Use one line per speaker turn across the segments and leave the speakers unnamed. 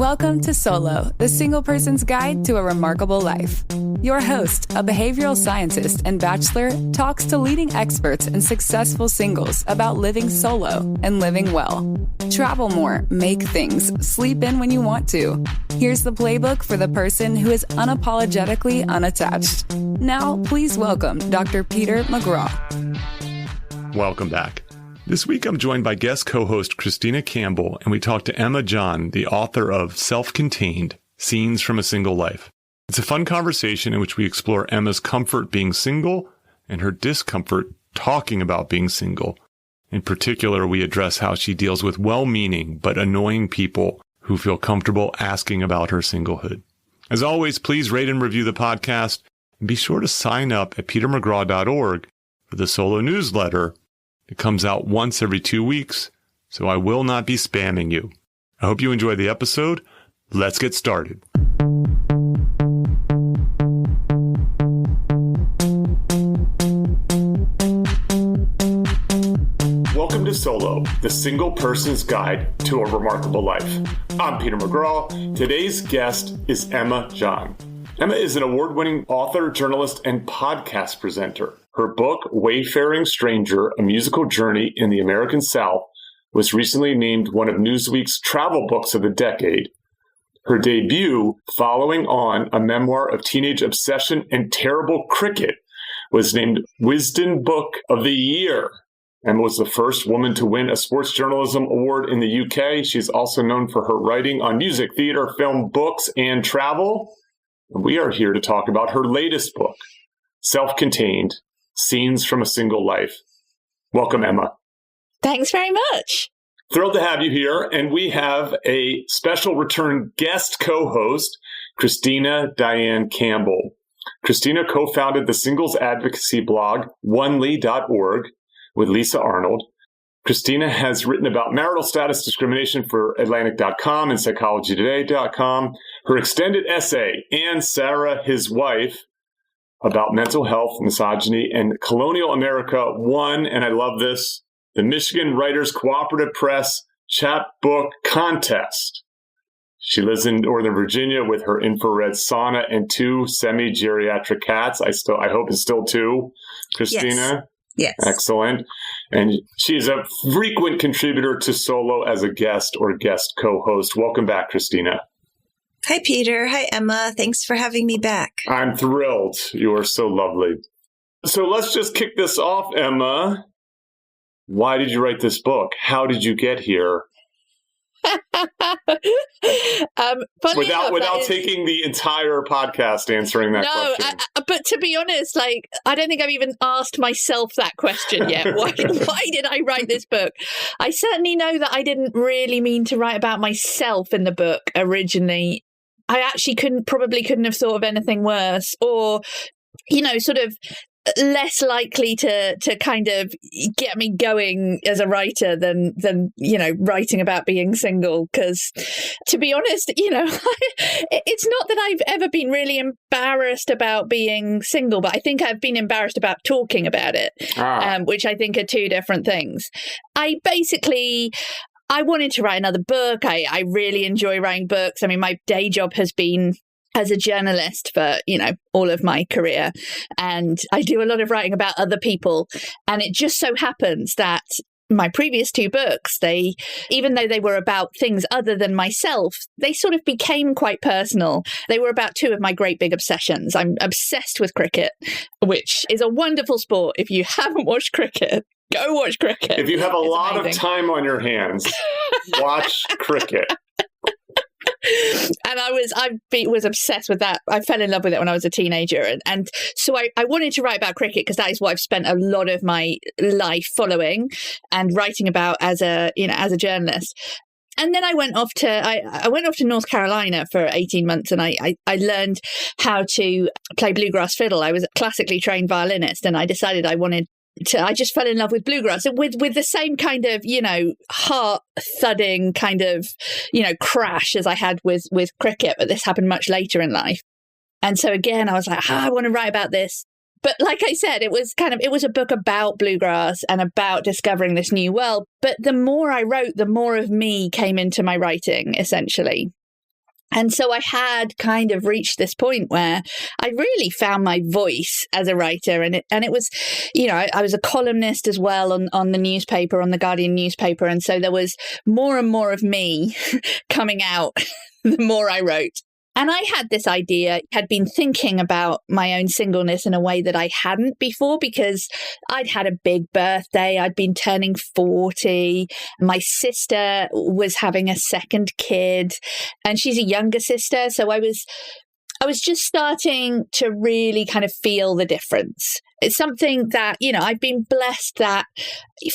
Welcome to Solo, the single person's guide to a remarkable life. Your host, a behavioral scientist and bachelor, talks to leading experts and successful singles about living solo and living well. Travel more, make things, sleep in when you want to. Here's the playbook for the person who is unapologetically unattached. Now, please welcome Dr. Peter McGraw.
Welcome back. This week, I'm joined by guest co-host Christina Campbell, and we talk to Emma John, the author of Self-Contained, Scenes from a Single Life. It's a fun conversation in which we explore Emma's comfort being single and her discomfort talking about being single. In particular, we address how she deals with well-meaning but annoying people who feel comfortable asking about her singlehood. As always, please rate and review the podcast, and be sure to sign up at petermcgraw.org for the Solo newsletter. It comes out once every 2 weeks, so I will not be spamming you. I hope you enjoy the episode. Let's get started. Welcome to Solo, the single person's guide to a remarkable life. I'm Peter McGraw. Today's guest is Emma John. Emma is an award-winning author, journalist, and podcast presenter. Her book, Wayfaring Stranger, A Musical Journey in the American South, was recently named one of Newsweek's travel books of the decade. Her debut, following on a memoir of teenage obsession and terrible cricket, was named Wisden Book of the Year. Emma was the first woman to win a sports journalism award in the UK. She's also known for her writing on music, theater, film, books, and travel. We are here to talk about her latest book, Self-Contained, Scenes from a Single Life. Welcome, Emma.
Thanks very much.
Thrilled to have you here. And we have a special return guest co-host, Christina Diane Campbell. Christina co-founded the singles advocacy blog, onely.org, with Lisa Arnold. Christina has written about marital status discrimination for Atlantic.com and PsychologyToday.com. Her extended essay, And Sarah, His Wife, about mental health, misogyny, and colonial America won, and I love this, the Michigan Writers Cooperative Press Chapbook Contest. She lives in Northern Virginia with her infrared sauna and 2 semi-geriatric cats. I hope it's still 2, Christina.
Yes.
Excellent. And she's a frequent contributor to Solo as a guest or guest co-host. Welcome back, Christina.
Hi, Peter. Hi, Emma. Thanks for having me back.
I'm thrilled. You are so lovely. So let's just kick this off, Emma. Why did you write this book? How did you get here? Without taking the entire podcast answering that question.
But to be honest, I don't think I've even asked myself that question yet. Why did I write this book? I certainly know that I didn't really mean to write about myself in the book originally. I actually couldn't have thought of anything worse, or, sort of less likely to kind of get me going as a writer than writing about being single. Because to be honest, it's not that I've ever been really embarrassed about being single, but I think I've been embarrassed about talking about it, which I think are 2 different things. I wanted to write another book. I really enjoy writing books. I mean, my day job has been as a journalist for, all of my career. And I do a lot of writing about other people. And it just so happens that my previous 2 books, even though they were about things other than myself, they sort of became quite personal. They were about 2 of my great big obsessions. I'm obsessed with cricket, which is a wonderful sport. If you haven't watched cricket, go watch cricket.
If you have a lot of time on your hands, watch cricket.
And I was obsessed with that. I fell in love with it when I was a teenager. And so I wanted to write about cricket because that is what I've spent a lot of my life following and writing about as a journalist. And then I went off to North Carolina for 18 months, and I learned how to play bluegrass fiddle. I was a classically trained violinist, and I decided I just fell in love with bluegrass with the same kind of, heart thudding kind of, crash as I had with cricket, but this happened much later in life. And so again, I was like, I want to write about this. But like I said, it was a book about bluegrass and about discovering this new world. But the more I wrote, the more of me came into my writing, essentially. And so I had kind of reached this point where I really found my voice as a writer. And it was, I was a columnist as well on the newspaper, on the Guardian newspaper. And so there was more and more of me coming out the more I wrote. And I had this idea, had been thinking about my own singleness in a way that I hadn't before, because I'd had a big birthday. I'd been turning 40. My sister was having a second kid, and she's a younger sister. So I was just starting to really kind of feel the difference. It's something that, I've been blessed that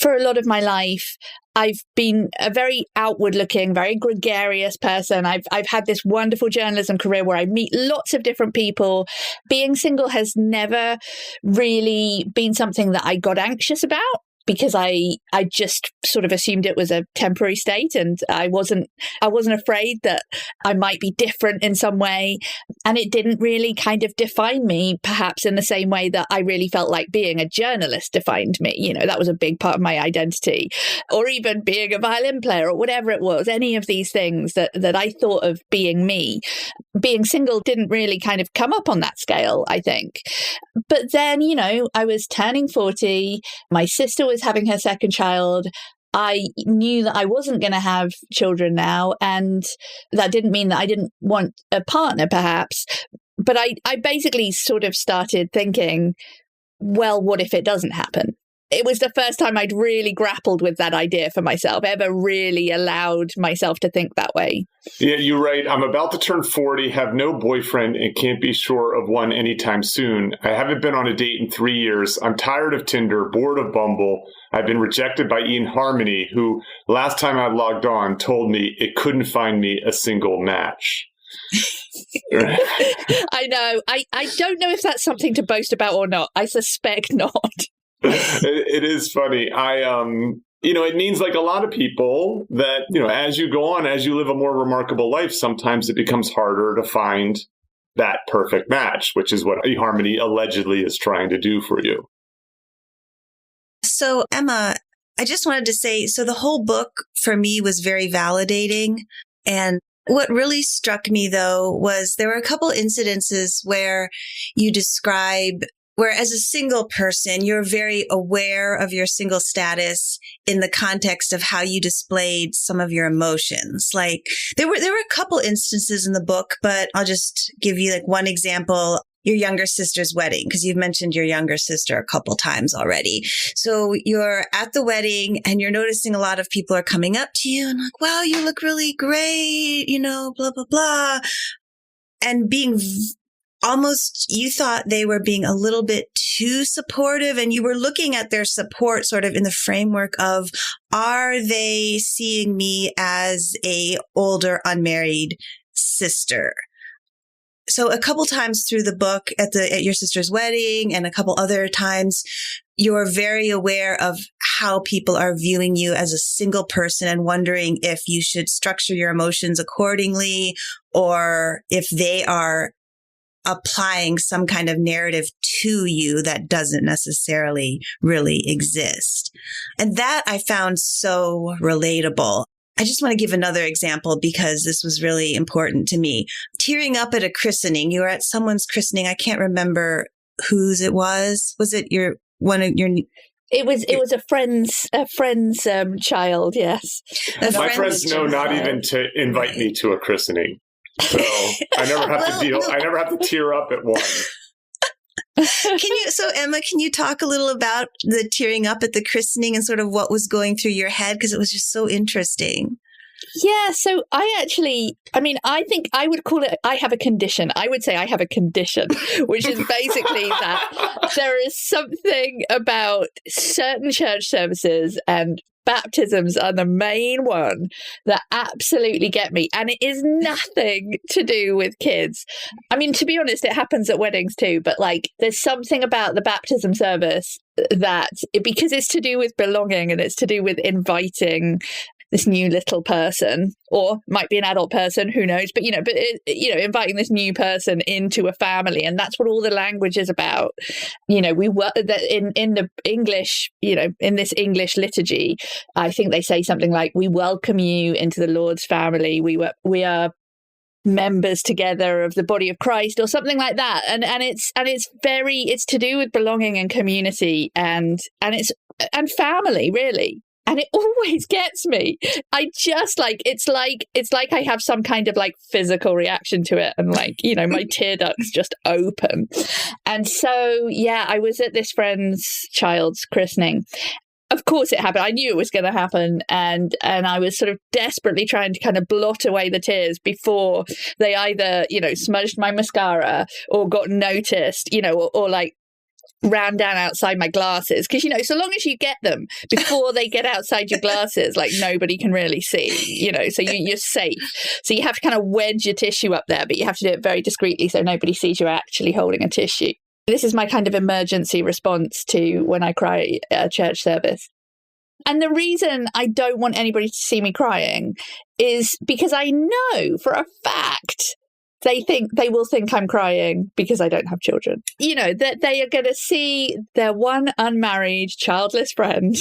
for a lot of my life, I've been a very outward looking, very gregarious person. I've had this wonderful journalism career where I meet lots of different people. Being single has never really been something that I got anxious about, because I just sort of assumed it was a temporary state, and I wasn't afraid that I might be different in some way. And it didn't really kind of define me, perhaps in the same way that I really felt like being a journalist defined me. That was a big part of my identity, or even being a violin player or whatever it was, any of these things that I thought of being me. Being single didn't really kind of come up on that scale, I think. But then, I was turning 40. My sister was having her second child. I knew that I wasn't going to have children now. And that didn't mean that I didn't want a partner, perhaps. But I basically sort of started thinking, well, what if it doesn't happen? It was the first time I'd really grappled with that idea for myself, ever really allowed myself to think that way.
Yeah, you're right. I'm about to turn 40, have no boyfriend, and can't be sure of one anytime soon. I haven't been on a date in 3 years. I'm tired of Tinder, bored of Bumble. I've been rejected by eHarmony, who last time I logged on told me it couldn't find me a single match.
I know. I don't know if that's something to boast about or not. I suspect not.
It is funny. It means, like a lot of people, that, as you go on, as you live a more remarkable life, sometimes it becomes harder to find that perfect match, which is what eHarmony allegedly is trying to do for you.
So, Emma, I just wanted to say, so the whole book for me was very validating. And what really struck me, though, was there were a couple incidences where you describe where, as a single person, you're very aware of your single status in the context of how you displayed some of your emotions. Like there were a couple instances in the book, but I'll just give you like one example. Your younger sister's wedding, because you've mentioned your younger sister a couple times already. So you're at the wedding and you're noticing a lot of people are coming up to you and like, wow, you look really great, blah, blah, blah. And being almost, you thought they were being a little bit too supportive, and you were looking at their support sort of in the framework of, are they seeing me as a older unmarried sister? So a couple times through the book at your sister's wedding, and a couple other times, you're very aware of how people are viewing you as a single person and wondering if you should structure your emotions accordingly, or if they are applying some kind of narrative to you that doesn't necessarily really exist. And that I found so relatable. I just want to give another example because this was really important to me. Tearing up at a christening. You were at someone's christening. I can't remember whose it was. Was it one of your?
It was a friend's child. Yes.
My friends know not even to invite me to a christening. So I never have to deal. I never have to tear up at one.
So Emma, can you talk a little about the tearing up at the christening and sort of what was going through your head? Because it was just so interesting.
Yeah. So I think I would call it, I have a condition. I would say I have a condition, which is basically that there is something about certain church services, and baptisms are the main one, that absolutely get me. And it is nothing to do with kids. I mean, to be honest, it happens at weddings too, but like there's something about the baptism service that, because it's to do with belonging and it's to do with inviting this new little person, or might be an adult person, who knows, but inviting this new person into a family. And that's what all the language is about. We work that in the English, in this English liturgy, I think they say something like, we welcome you into the Lord's family. We are members together of the body of Christ or something like that. And it's to do with belonging and community and family, really. And it always gets me. I just it's like I have some kind of like physical reaction to it. And like, you know, my tear ducts just open. And so, yeah, I was at this friend's child's christening. Of course it happened. I knew it was going to happen. And I was sort of desperately trying to kind of blot away the tears before they either, you know, smudged my mascara or got noticed, you know, or like ran down outside my glasses, because, you know, so long as you get them before they get outside your glasses, like nobody can really see, you know, so you're safe. So you have to kind of wedge your tissue up there, but you have to do it very discreetly so nobody sees you're actually holding a tissue. This is my kind of emergency response to when I cry at a church service. And the reason I don't want anybody to see me crying is because I know for a fact they will think I'm crying because I don't have children. You know, that they are going to see their one unmarried, childless friend,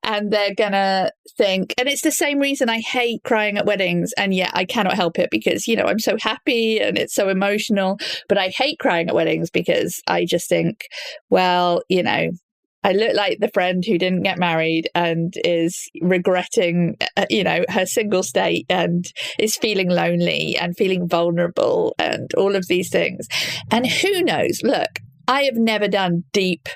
and they're going to think, and it's the same reason I hate crying at weddings, and yet I cannot help it because, you know, I'm so happy and it's so emotional, but I hate crying at weddings because I just think, well, you know, I look like the friend who didn't get married and is regretting, you know, her single state and is feeling lonely and feeling vulnerable and all of these things. And who knows? Look, I have never done deep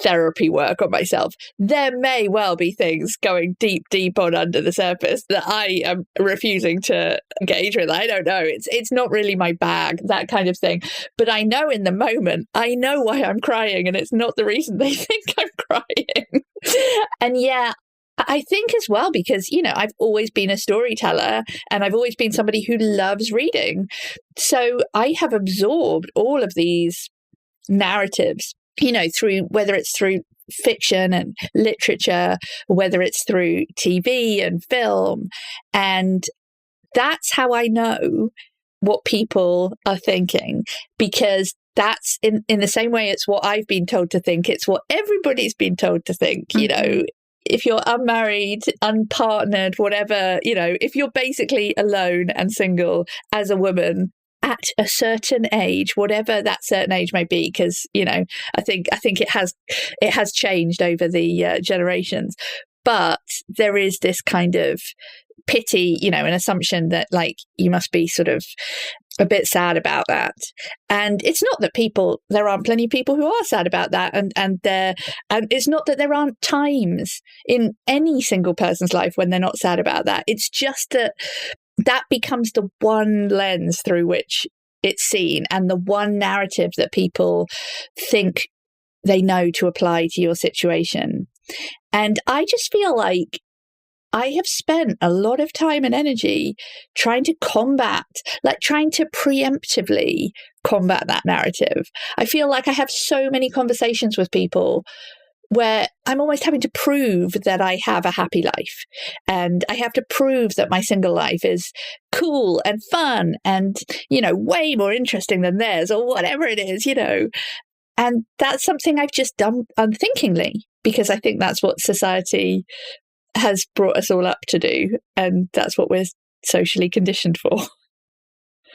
therapy work on myself. There may well be things going deep on under the surface that I am refusing to engage with. I don't know. It's not really my bag, that kind of thing. But I know in the moment, I know why I'm crying, and it's not the reason they think I'm crying. And yeah, I think as well, because, you know, I've always been a storyteller and I've always been somebody who loves reading. So I have absorbed all of these narratives, you know, whether it's through fiction and literature, or whether it's through TV and film. And that's how I know what people are thinking, because that's in the same way it's what I've been told to think. It's what everybody's been told to think, you know. If you're unmarried, unpartnered, whatever, you know, if you're basically alone and single as a woman, at a certain age, whatever that certain age may be, because, you know, I think it has changed over the generations, but there is this kind of pity, you know, an assumption that like you must be sort of a bit sad about that. And it's not that there aren't plenty of people who are sad about that, and it's not that there aren't times in any single person's life when they're not sad about that. It's just that becomes the one lens through which it's seen, and the one narrative that people think they know to apply to your situation. And I just feel like I have spent a lot of time and energy trying to preemptively combat that narrative. I feel like I have so many conversations with people where I'm almost having to prove that I have a happy life, and I have to prove that my single life is cool and fun and, you know, way more interesting than theirs, or whatever it is, you know. And that's something I've just done unthinkingly, because I think that's what society has brought us all up to do, and that's what we're socially conditioned for.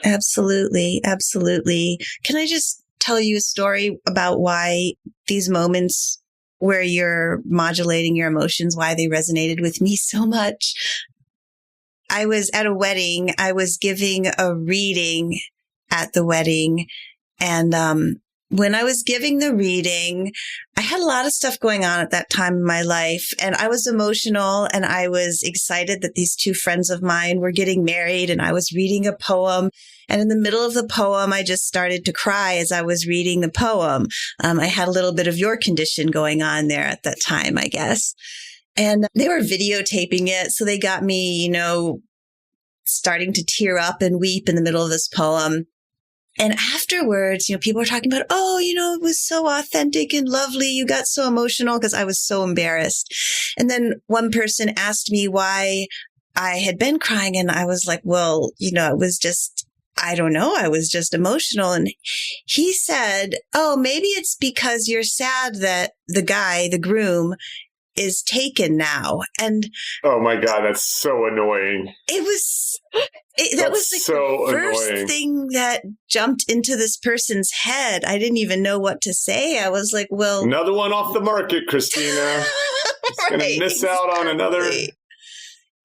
Absolutely. Absolutely. Can I just tell you a story about why these moments where you're modulating your emotions, why they resonated with me so much? I was at a wedding. I was giving a reading at the wedding. And when I was giving the reading, I had a lot of stuff going on at that time in my life. And I was emotional, and I was excited that these two friends of mine were getting married, and I was reading a poem. And in the middle of the poem, I just started to cry as I was reading the poem. I had a little bit of your condition going on there at that time, I guess. And they were videotaping it. So they got me, you know, starting to tear up and weep in the middle of this poem. And afterwards, you know, people were talking about, oh, you know, it was so authentic and lovely. You got so emotional, because I was so embarrassed. And then one person asked me why I had been crying. And I was like, well, you know, it was just, I don't know. I was just emotional. And he said, oh, maybe it's because you're sad that the groom is taken now. And
oh my God, that's so annoying.
It That was like
so
the first
annoying
thing that jumped into this person's head. I didn't even know what to say. I was like, well,
another one off the market, Christina. It's going to miss out on another.
It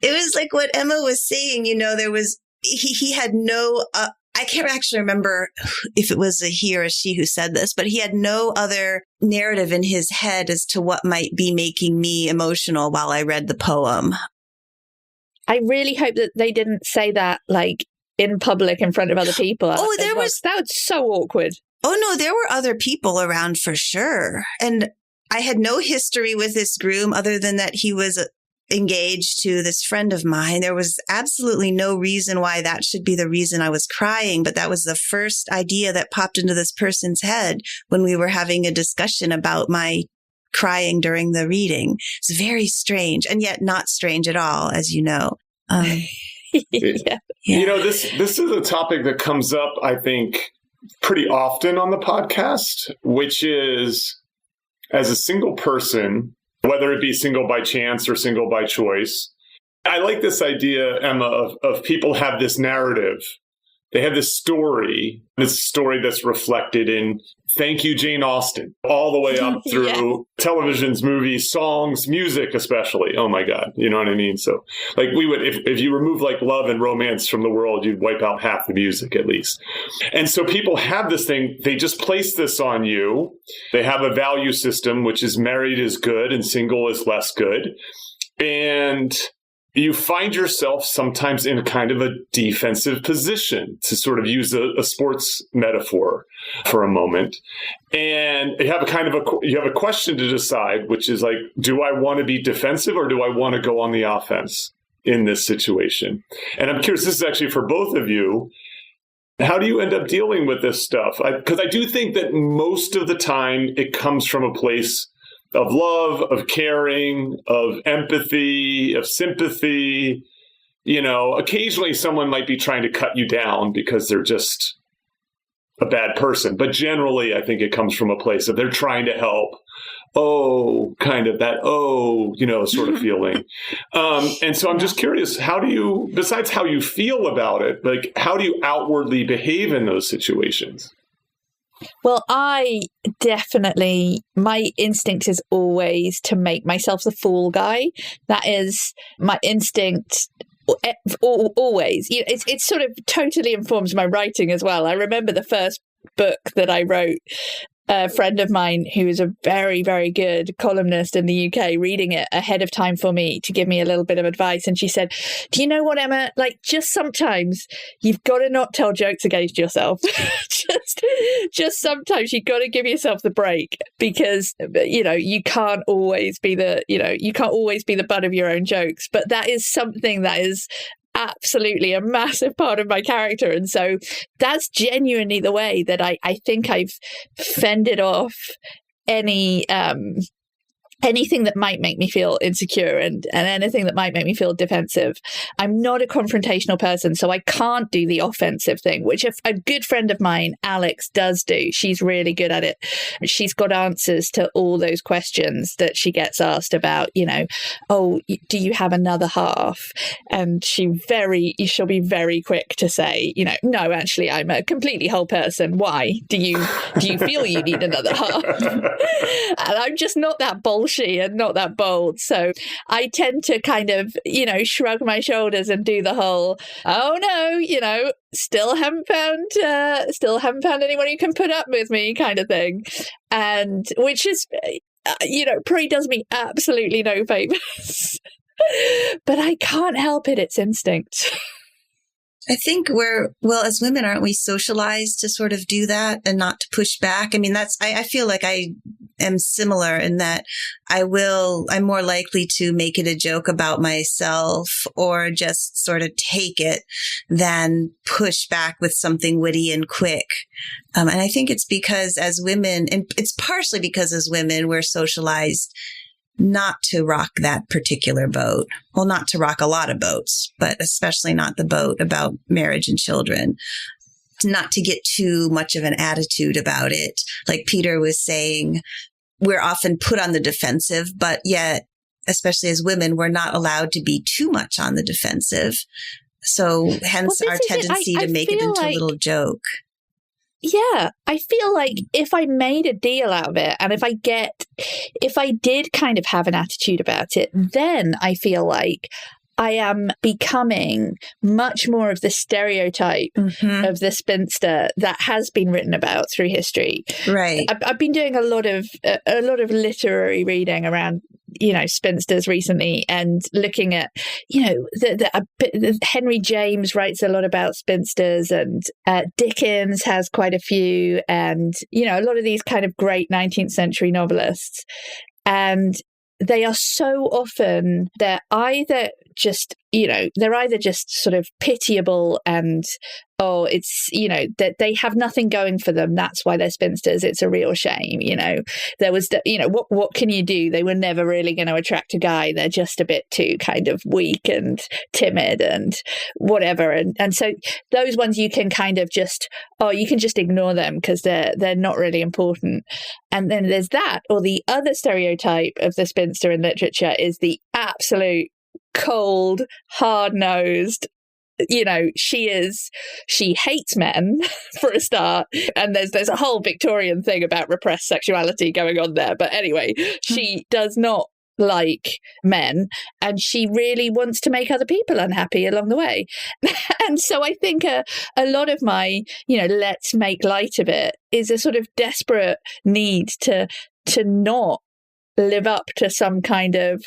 was like what Emma was saying, there was, he had no, I can't actually remember if it was a he or a she who said this, but he had no other narrative in his head as to what might be making me emotional while I read the poem.
I really hope that they didn't say that like in public in front of other people.
That
was so awkward.
Oh no, there were other people around for sure. And I had no history with this groom other than that he was engaged to this friend of mine. There was absolutely no reason why that should be the reason I was crying, but that was the first idea that popped into this person's head when we were having a discussion about my crying during the reading. It's very strange, and yet not strange at all, as you know.
Yeah.
This is a topic that comes up, I think, pretty often on the podcast, which is, as a single person, whether it be single by chance or single by choice, I like this idea, Emma, of people have this narrative. They have this story that's reflected in Thank You, Jane Austen, all the way up through televisions, movies, songs, music, especially. Oh my God. You know what I mean? So like we would, if you remove like love and romance from the world, you'd wipe out half the music at least. And so people have this thing, they just place this on you. They have a value system, which is married is good and single is less good. And you find yourself sometimes in kind of a defensive position, to sort of use a sports metaphor for a moment. And you have a question to decide, which is like, do I want to be defensive or do I want to go on the offense in this situation? And I'm curious, this is actually for both of you. How do you end up dealing with this stuff? Because I do think that most of the time it comes from a place of love, of caring, of empathy, of sympathy. Occasionally someone might be trying to cut you down because they're just a bad person. But generally, I think it comes from a place of they're trying to help. Oh, kind of that, sort of feeling. And so I'm just curious, how do you, besides how you feel about it, like how do you outwardly behave in those situations?
Well, my instinct is always to make myself the fool guy. That is my instinct always. It sort of totally informs my writing as well. I remember the first book that I wrote, a friend of mine who is a very, very good columnist in the UK reading it ahead of time for me to give me a little bit of advice. And she said, do you know what, Emma? Like, just sometimes you've got to not tell jokes against yourself. just sometimes you've got to give yourself the break because, you can't always be the butt of your own jokes. But that is something that is absolutely a massive part of my character. And so that's genuinely the way that I think I've fended off anything that might make me feel insecure and anything that might make me feel defensive. I'm not a confrontational person, so I can't do the offensive thing, which a good friend of mine, Alex, does do. She's really good at it. She's got answers to all those questions that she gets asked about, oh, do you have another half? And she'll be very quick to say, no, actually, I'm a completely whole person. Why? Do you feel you need another half? And I'm just not that bullshit and not that bold. So I tend to kind of, shrug my shoulders and do the whole, oh no, still haven't found anyone who can put up with me kind of thing. And which is, probably does me absolutely no favors. But I can't help it. It's instinct.
I think as women, aren't we socialized to sort of do that and not to push back? I mean, I feel like I am similar in that I'm more likely to make it a joke about myself or just sort of take it than push back with something witty and quick. And I think it's because as women, and it's partially because as women, we're socialized not to rock that particular boat. Well, not to rock a lot of boats, but especially not the boat about marriage and children. Not to get too much of an attitude about it. Like Peter was saying, we're often put on the defensive, but yet, especially as women, we're not allowed to be too much on the defensive. So hence our tendency to make it into a little joke.
Yeah, I feel like if I made a deal out of it, and if I did kind of have an attitude about it, then I feel like I am becoming much more of the stereotype of the spinster that has been written about through history.
Right.
I've been doing a lot of literary reading around, spinsters recently, and looking at, Henry James writes a lot about spinsters, and Dickens has quite a few, and, a lot of these kind of great 19th century novelists. And they are so often, they're either just sort of pitiable and, it's, that they have nothing going for them. That's why they're spinsters. It's a real shame. There was, what can you do? They were never really going to attract a guy. They're just a bit too kind of weak and timid and whatever. And so those ones you can kind of just, you can just ignore them because they're not really important. And then there's that, or the other stereotype of the spinster in literature is the absolute cold, hard-nosed, she hates men for a start, and there's a whole Victorian thing about repressed sexuality going on there, but anyway, she does not like men, and she really wants to make other people unhappy along the way. And so I think a lot of my let's make light of it is a sort of desperate need to not live up to some kind of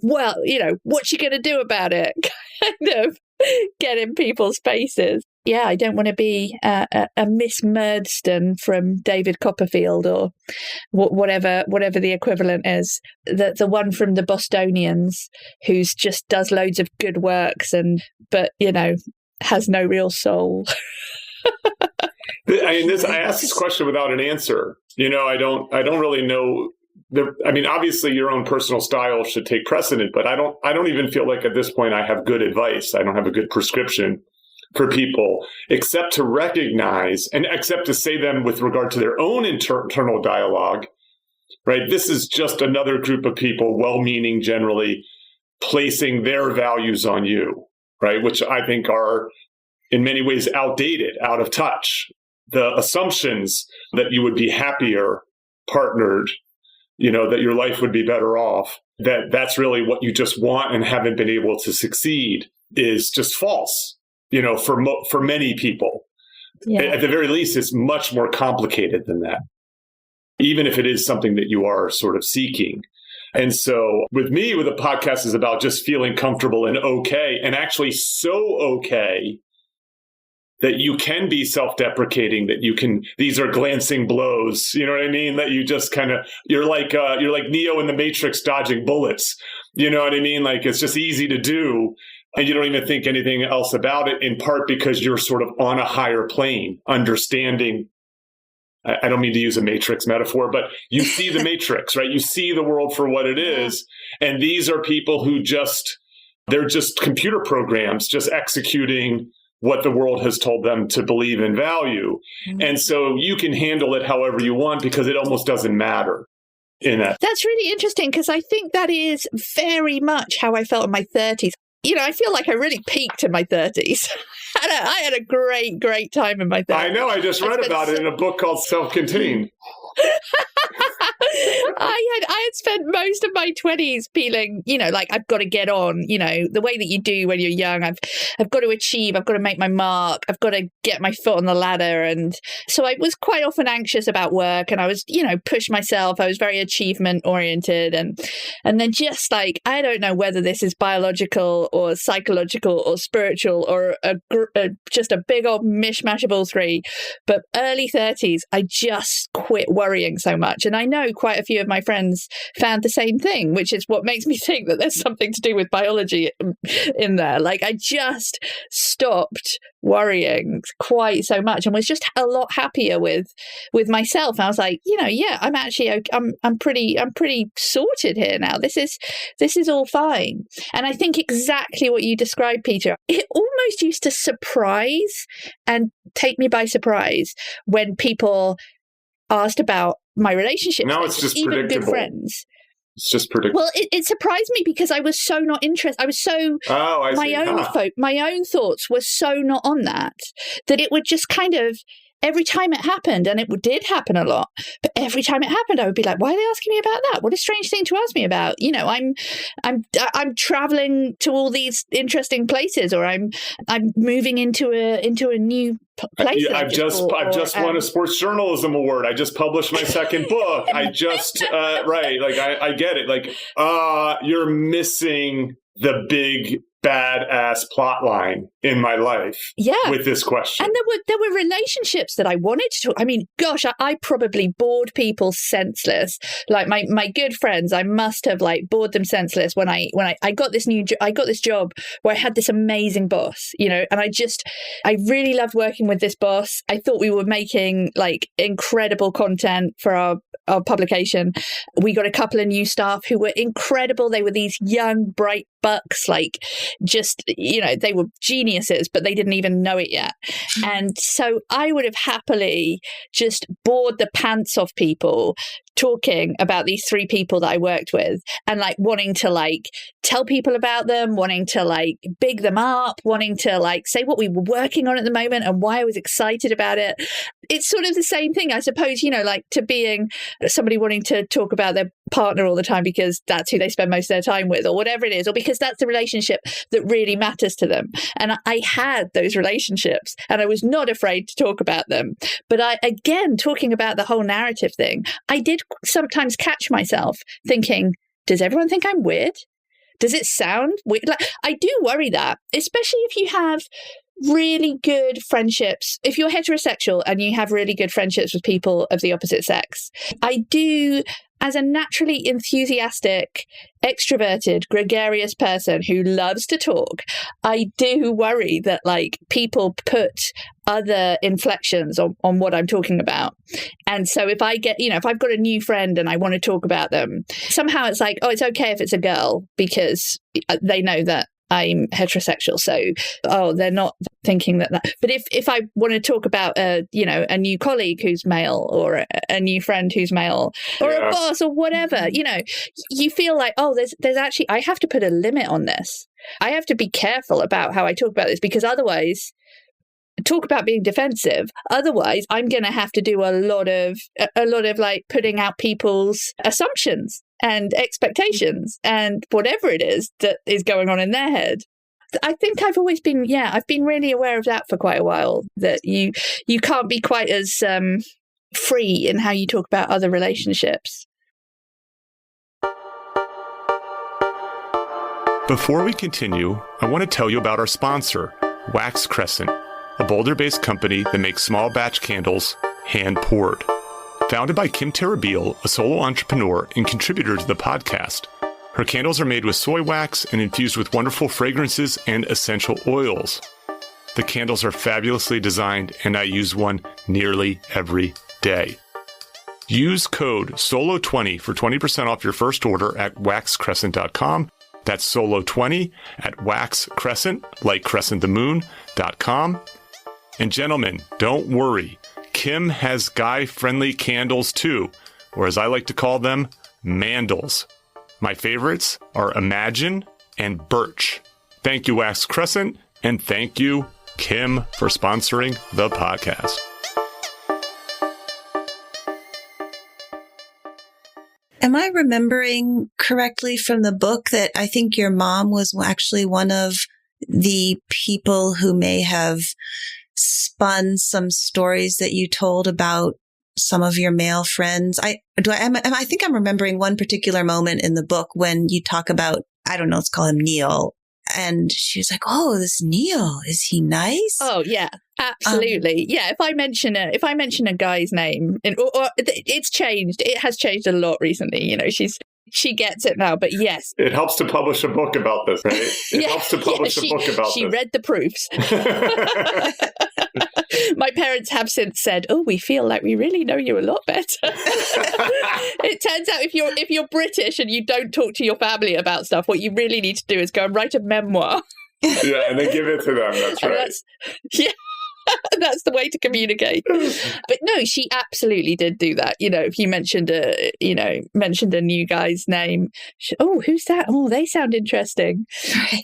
what's she gonna do about it kind of get in people's faces. Yeah, I don't want to be a Miss Murdston from David Copperfield, or whatever the equivalent is. The one from the Bostonians who's just does loads of good works but has no real soul.
I asked this question without an answer. I don't really know. Obviously your own personal style should take precedent, but I don't even feel like at this point I have good advice. I don't have a good prescription for people, except to recognize and except to say them with regard to their own internal dialogue, right? This is just another group of people, well-meaning generally, placing their values on you, right? Which I think are in many ways outdated, out of touch. The assumptions that you would be happier partnered, that your life would be better off, that's really what you just want and haven't been able to succeed is just false, for many people. Yeah. At the very least, it's much more complicated than that, even if it is something that you are sort of seeking. And so with me, with the podcast is about just feeling comfortable and okay, and actually so okay that you can be self-deprecating, that these are glancing blows, you know what I mean? That you just kind of, you're like Neo in the Matrix dodging bullets, you know what I mean? Like it's just easy to do and you don't even think anything else about it, in part because you're sort of on a higher plane, understanding. I don't mean to use a Matrix metaphor, but you see the Matrix, right? You see the world for what it is. And these are people who they're just computer programs, just executing what the world has told them to believe and value. Mm-hmm. And so you can handle it however you want because it almost doesn't matter in that.
That's really interesting because I think that is very much how I felt in my 30s. I feel like I really peaked in my 30s. I had a great, great time in my 30s.
I know. I just read about it in a book called Self-Contained.
I had spent most of my 20s feeling, like I've got to get on, the way that you do when you're young. I've got to achieve, I've got to make my mark, I've got to get my foot on the ladder. And so I was quite often anxious about work, and I was, push myself. I was very achievement oriented. And then just like, I don't know whether this is biological or psychological or spiritual or just a big old mishmash of all three. But early 30s, I just quit worrying so much. And I know quite a few of my friends found the same thing, which is what makes me think that there's something to do with biology in there. Like I just stopped worrying quite so much and was just a lot happier with myself. I was like, I'm actually, I'm pretty sorted here now. This is all fine. And I think exactly what you described, Peter, it almost used to surprise and take me by surprise when people asked about my relationship.
Now it's just
even
predictable.
Good friends.
It's just predictable.
Well, it surprised me because I was so not interested. I was so my own thoughts were so not on that it would just kind of every time it happened, and it did happen a lot, but every time it happened, I would be like, why are they asking me about that? What a strange thing to ask me about. You know, I'm traveling to all these interesting places, or I'm moving into a new place.
I've just won a sports journalism award. I just published my second book. I just, right. Like, I get it. Like, you're missing the big badass plot line in my life with this question.
And there were relationships that I wanted to talk. I mean, gosh, I probably bored people senseless. Like my good friends, I must have like bored them senseless when I got this job where I had this amazing boss, you know, and I really loved working with this boss. I thought we were making like incredible content for our publication. We got a couple of new staff who were incredible. They were these young, bright bucks, like just, you know, they were geniuses, but they didn't even know it yet. And so I would have happily just bored the pants off people talking about these three people that I worked with, and like wanting to like tell people about them, wanting to like big them up, wanting to like say what we were working on at the moment and why I was excited about it. It's sort of the same thing, I suppose, you know, like to being somebody wanting to talk about their partner all the time because that's who they spend most of their time with, or whatever it is, or because that's the relationship that really matters to them. And I had those relationships and I was not afraid to talk about them. But again, talking about the whole narrative thing, I did sometimes catch myself thinking, does everyone think I'm weird? Does it sound weird? Like, I do worry that, especially if you have really good friendships, if you're heterosexual and you have really good friendships with people of the opposite sex. I do, as a naturally enthusiastic, extroverted, gregarious person who loves to talk, I do worry that like people put other inflections on what I'm talking about. And so if I get, you know, if I've got a new friend and I want to talk about them, somehow it's like, oh, it's okay if it's a girl because they know that I'm heterosexual. So, they're not thinking that. But if I want to talk about a new colleague who's male, or a new friend who's male, or a boss or whatever, you know, you feel like, oh, there's actually, I have to put a limit on this. I have to be careful about how I talk about this, because otherwise, talk about being defensive. Otherwise, I'm going to have to do a lot of like putting out people's assumptions and expectations and whatever it is that is going on in their head. I think I've always been, I've been really aware of that for quite a while, that you can't be quite as free in how you talk about other relationships.
Before we continue, I want to tell you about our sponsor, Wax Crescent, a Boulder-based company that makes small batch candles hand-poured. Founded by Kim Terabeel, a solo entrepreneur and contributor to the podcast, her candles are made with soy wax and infused with wonderful fragrances and essential oils. The candles are fabulously designed, and I use one nearly every day. Use code SOLO20 for 20% off your first order at waxcrescent.com. That's SOLO20 at waxcrescent, like crescent the moon.com. And gentlemen, don't worry. Kim has guy-friendly candles too, or as I like to call them, mandals. My favorites are Imagine and Birch. Thank you, Wax Crescent, and thank you, Kim, for sponsoring the podcast.
Am I remembering correctly from the book that I think your mom was actually one of the people who may have spun some stories that you told about some of your male friends? I think I'm remembering one particular moment in the book when you talk about, I don't know, let's call him Neil. And she was like, oh, this Neil, is he nice?
Oh, yeah, absolutely. If I mention a guy's name, or it's changed. It has changed a lot recently. You know, she gets it now, but yes.
It helps to publish a book about this, right? It helps to publish a book about this.
She read the proofs. My parents have since said, oh, we feel like we really know you a lot better. It turns out if you're British and you don't talk to your family about stuff, what you really need to do is go and write a memoir.
Yeah, and then give it to them. That's right.
That's the way to communicate. But no, she absolutely did do that. If you mentioned a new guy's name, who's that? Oh, they sound interesting.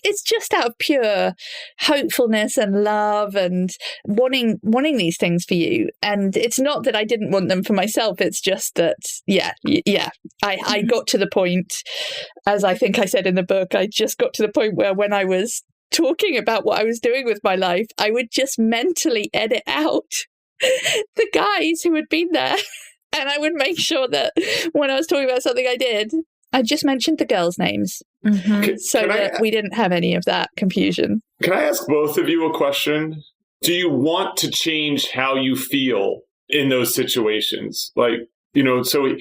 It's just out of pure hopefulness and love and wanting these things for you. And it's not that I didn't want them for myself. It's just that, I got to the point, as I think I said in the book, I just got to the point where when I was talking about what I was doing with my life, I would just mentally edit out the guys who had been there. And I would make sure that when I was talking about something I did, I just mentioned the girls' names that we didn't have any of that confusion.
Can I ask both of you a question? Do you want to change how you feel in those situations? So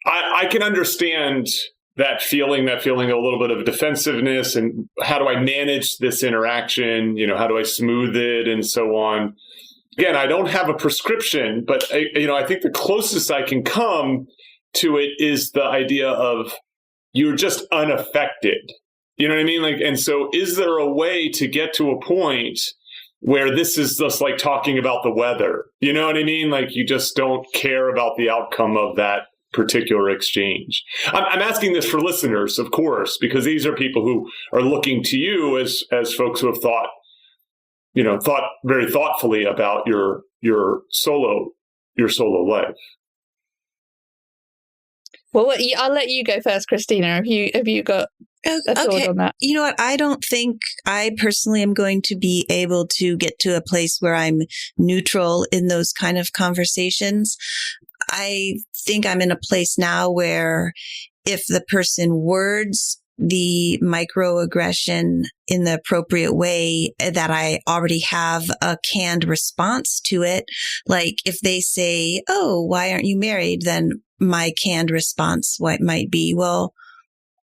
I can understand that feeling a little bit of defensiveness and how do I manage this interaction? How do I smooth it and so on? Again, I don't have a prescription, but I think the closest I can come to it is the idea of you're just unaffected. You know what I mean? And so is there a way to get to a point where this is just like talking about the weather? You know what I mean? You just don't care about the outcome of that particular exchange. I'm asking this for listeners, of course, because these are people who are looking to you as folks who have thought very thoughtfully about your solo life.
Well, I'll let you go first, Christina. Have you got a thought on that?
You know what? I don't think I personally am going to be able to get to a place where I'm neutral in those kind of conversations. I think I'm in a place now where if the person words the microaggression in the appropriate way, that I already have a canned response to it. Like if they say, "Oh, why aren't you married?" Then my canned response might be, "Well,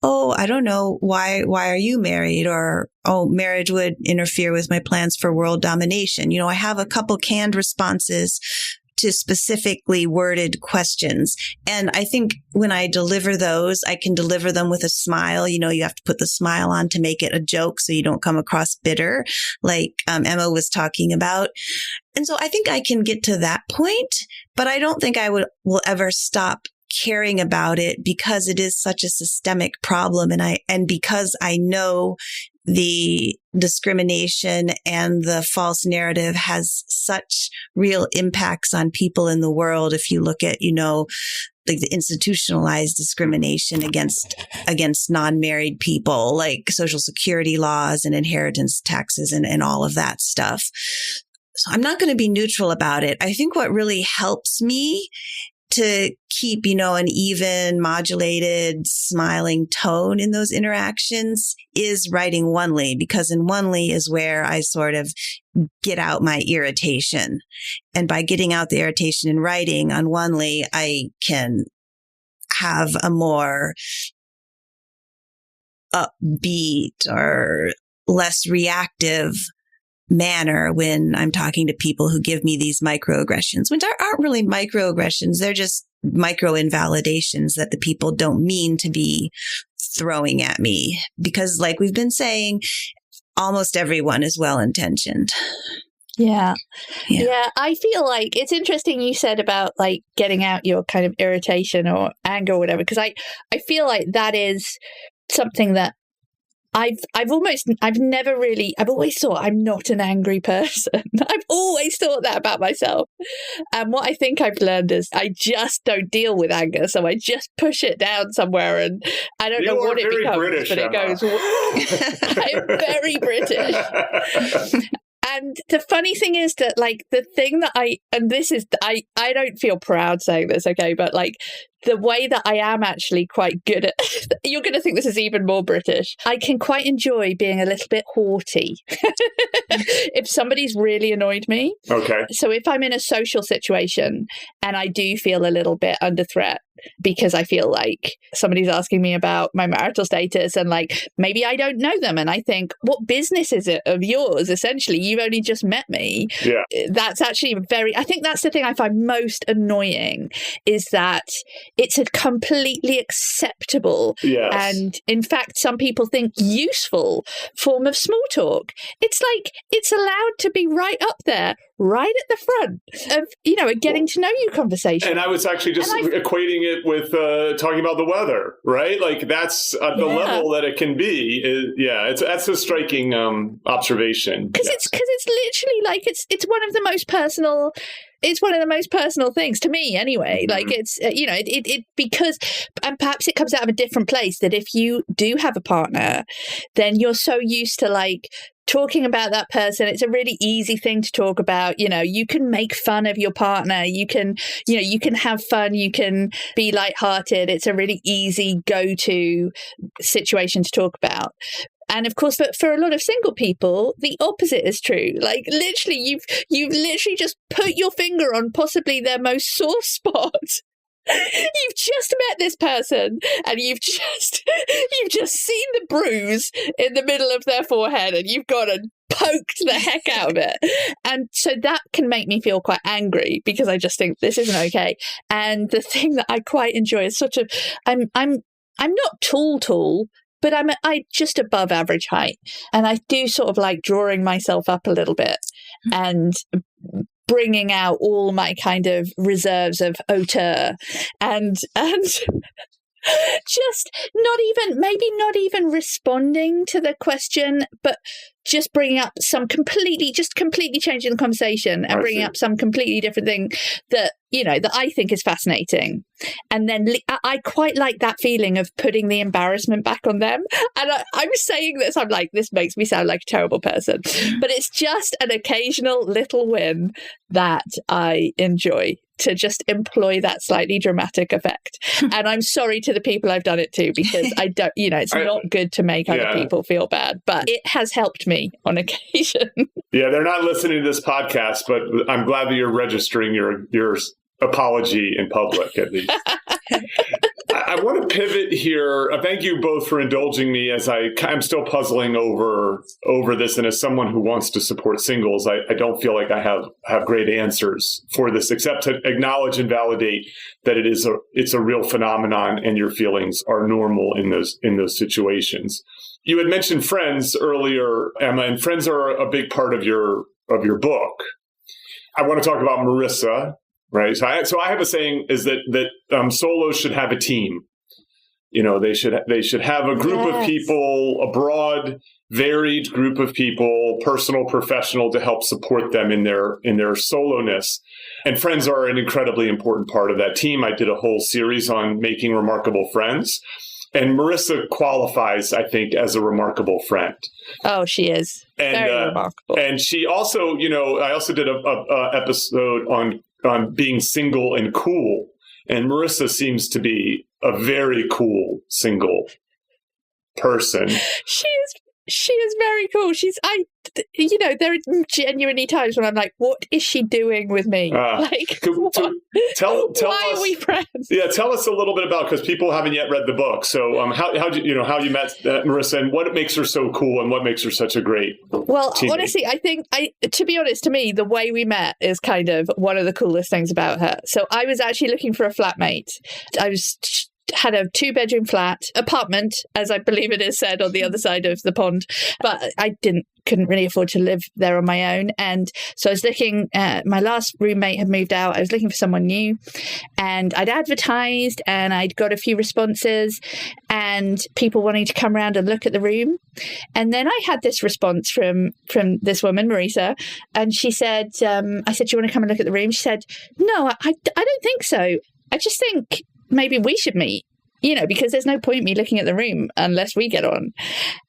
I don't know. Why are you married?" Or, "Oh, marriage would interfere with my plans for world domination." I have a couple canned responses to specifically worded questions. And I think when I deliver those, I can deliver them with a smile. You have to put the smile on to make it a joke so you don't come across bitter, like Emma was talking about. And so I think I can get to that point, but I don't think I will ever stop caring about it because it is such a systemic problem. And because I know the discrimination and the false narrative has such real impacts on people in the world. If you look at, the institutionalized discrimination against non-married people, like Social Security laws and inheritance taxes and all of that stuff. So I'm not going to be neutral about it. I think what really helps me to keep, an even modulated smiling tone in those interactions is writing Onely, because in Onely is where I sort of get out my irritation. And by getting out the irritation in writing on Onely, I can have a more upbeat or less reactive manner when I'm talking to people who give me these microaggressions, which aren't really microaggressions. They're just micro invalidations that the people don't mean to be throwing at me. Because like we've been saying, almost everyone is well-intentioned.
Yeah. I feel like it's interesting you said about like getting out your kind of irritation or anger or whatever, because I feel like that is something that I've always thought I'm not an angry person. I've always thought that about myself. And what I think I've learned is I just don't deal with anger. So I just push it down somewhere and I don't know what it becomes,
British,
but it goes. I'm very British. And the funny thing is that like the thing that I don't feel proud saying this, okay, but like the way that I am actually quite good at, you're going to think this is even more British. I can quite enjoy being a little bit haughty if somebody's really annoyed me.
Okay.
So if I'm in a social situation and I do feel a little bit under threat, because I feel like somebody's asking me about my marital status and like maybe I don't know them, and I think, what business is it of yours? Essentially, you've only just met me.
Yeah.
That's actually I think that's the thing I find most annoying, is that it's a completely acceptable and in fact some people think useful form of small talk. It's like it's allowed to be right up there, right at the front of, a getting to know you conversation.
And I was actually just equating it with talking about the weather, right? Like that's the level that it can be. That's a striking observation.
Because it's literally like it's one of the most personal. It's one of the most personal things to me, anyway. Mm-hmm. Like it's because, and perhaps it comes out of a different place, that if you do have a partner, then you're so used to like talking about that person. It's a really easy thing to talk about. You can make fun of your partner. You can have fun. You can be lighthearted. It's a really easy go-to situation to talk about. And of course, but for a lot of single people, the opposite is true. Like literally, you've literally just put your finger on possibly their most sore spot. You've just met this person and you've just seen the bruise in the middle of their forehead, and you've gone and poked the heck out of it. And so that can make me feel quite angry, because I just think this isn't okay. And the thing that I quite enjoy is I'm not tall, but I'm just above average height. And I do sort of like drawing myself up a little bit and bringing out all my kind of reserves of hauteur and just not even responding to the question, but just bringing up completely changing the conversation and bringing up some completely different thing that I think is fascinating. And then I quite like that feeling of putting the embarrassment back on them. And I'm saying this, I'm like, this makes me sound like a terrible person, but it's just an occasional little win that I enjoy, to just employ that slightly dramatic effect. And I'm sorry to the people I've done it to, because I don't, it's not good to make other people feel bad, but it has helped me on occasion.
Yeah, they're not listening to this podcast, but I'm glad that you're registering your apology in public, at least. I want to pivot here. Thank you both for indulging me, as I'm still puzzling over this. And as someone who wants to support singles, I don't feel like I have great answers for this, except to acknowledge and validate that it's a real phenomenon and your feelings are normal in those situations. You had mentioned friends earlier, Emma, and friends are a big part of your book. I want to talk about Marissa. Right. So I have a saying is that solos should have a team. They should have a group of people, a broad, varied group of people, personal, professional, to help support them in their soloness. And friends are an incredibly important part of that team. I did a whole series on making remarkable friends. And Marissa qualifies, I think, as a remarkable friend. Oh, she is. Very remarkable. And she also, I also did a episode on being single and cool. And Marissa seems to be a very cool single person. She is very cool. There are genuinely times when I'm like, what is she doing with me? Tell why are we friends? Yeah, tell us a little bit about, because people haven't yet read the book. So how you met Marissa, and what makes her so cool, and what makes her such a great teammate? Honestly, I think to be honest, to me, the way we met is kind of one of the coolest things about her. So I was actually looking for a flatmate. Had a 2-bedroom flat apartment, as I believe it is said on the other side of the pond, but I couldn't really afford to live there on my own. And so I was looking, my last roommate had moved out. I was looking for someone new, and I'd advertised and I'd got a few responses and people wanting to come around and look at the room. And then I had this response from this woman, Marisa, and she said, I said, do you want to come and look at the room? She said, no, I don't think so. I just think maybe we should meet, because there's no point me looking at the room unless we get on.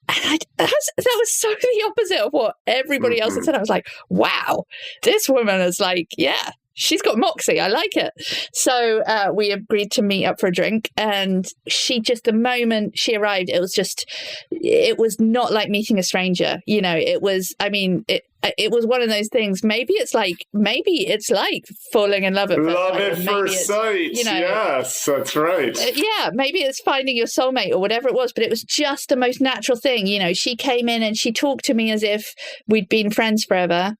And that was so the opposite of what everybody else had said. I was like, wow, this woman is like, yeah,
she's got moxie. I like it. So we agreed to meet up for a drink. And she just, the moment she arrived, it was not like meeting a stranger. It was, it was one of those things. Maybe it's like falling in love at first sight.
Love at first sight. Yes, that's right.
Yeah, maybe it's finding your soulmate or whatever it was, but it was just the most natural thing. She came in and she talked to me as if we'd been friends forever.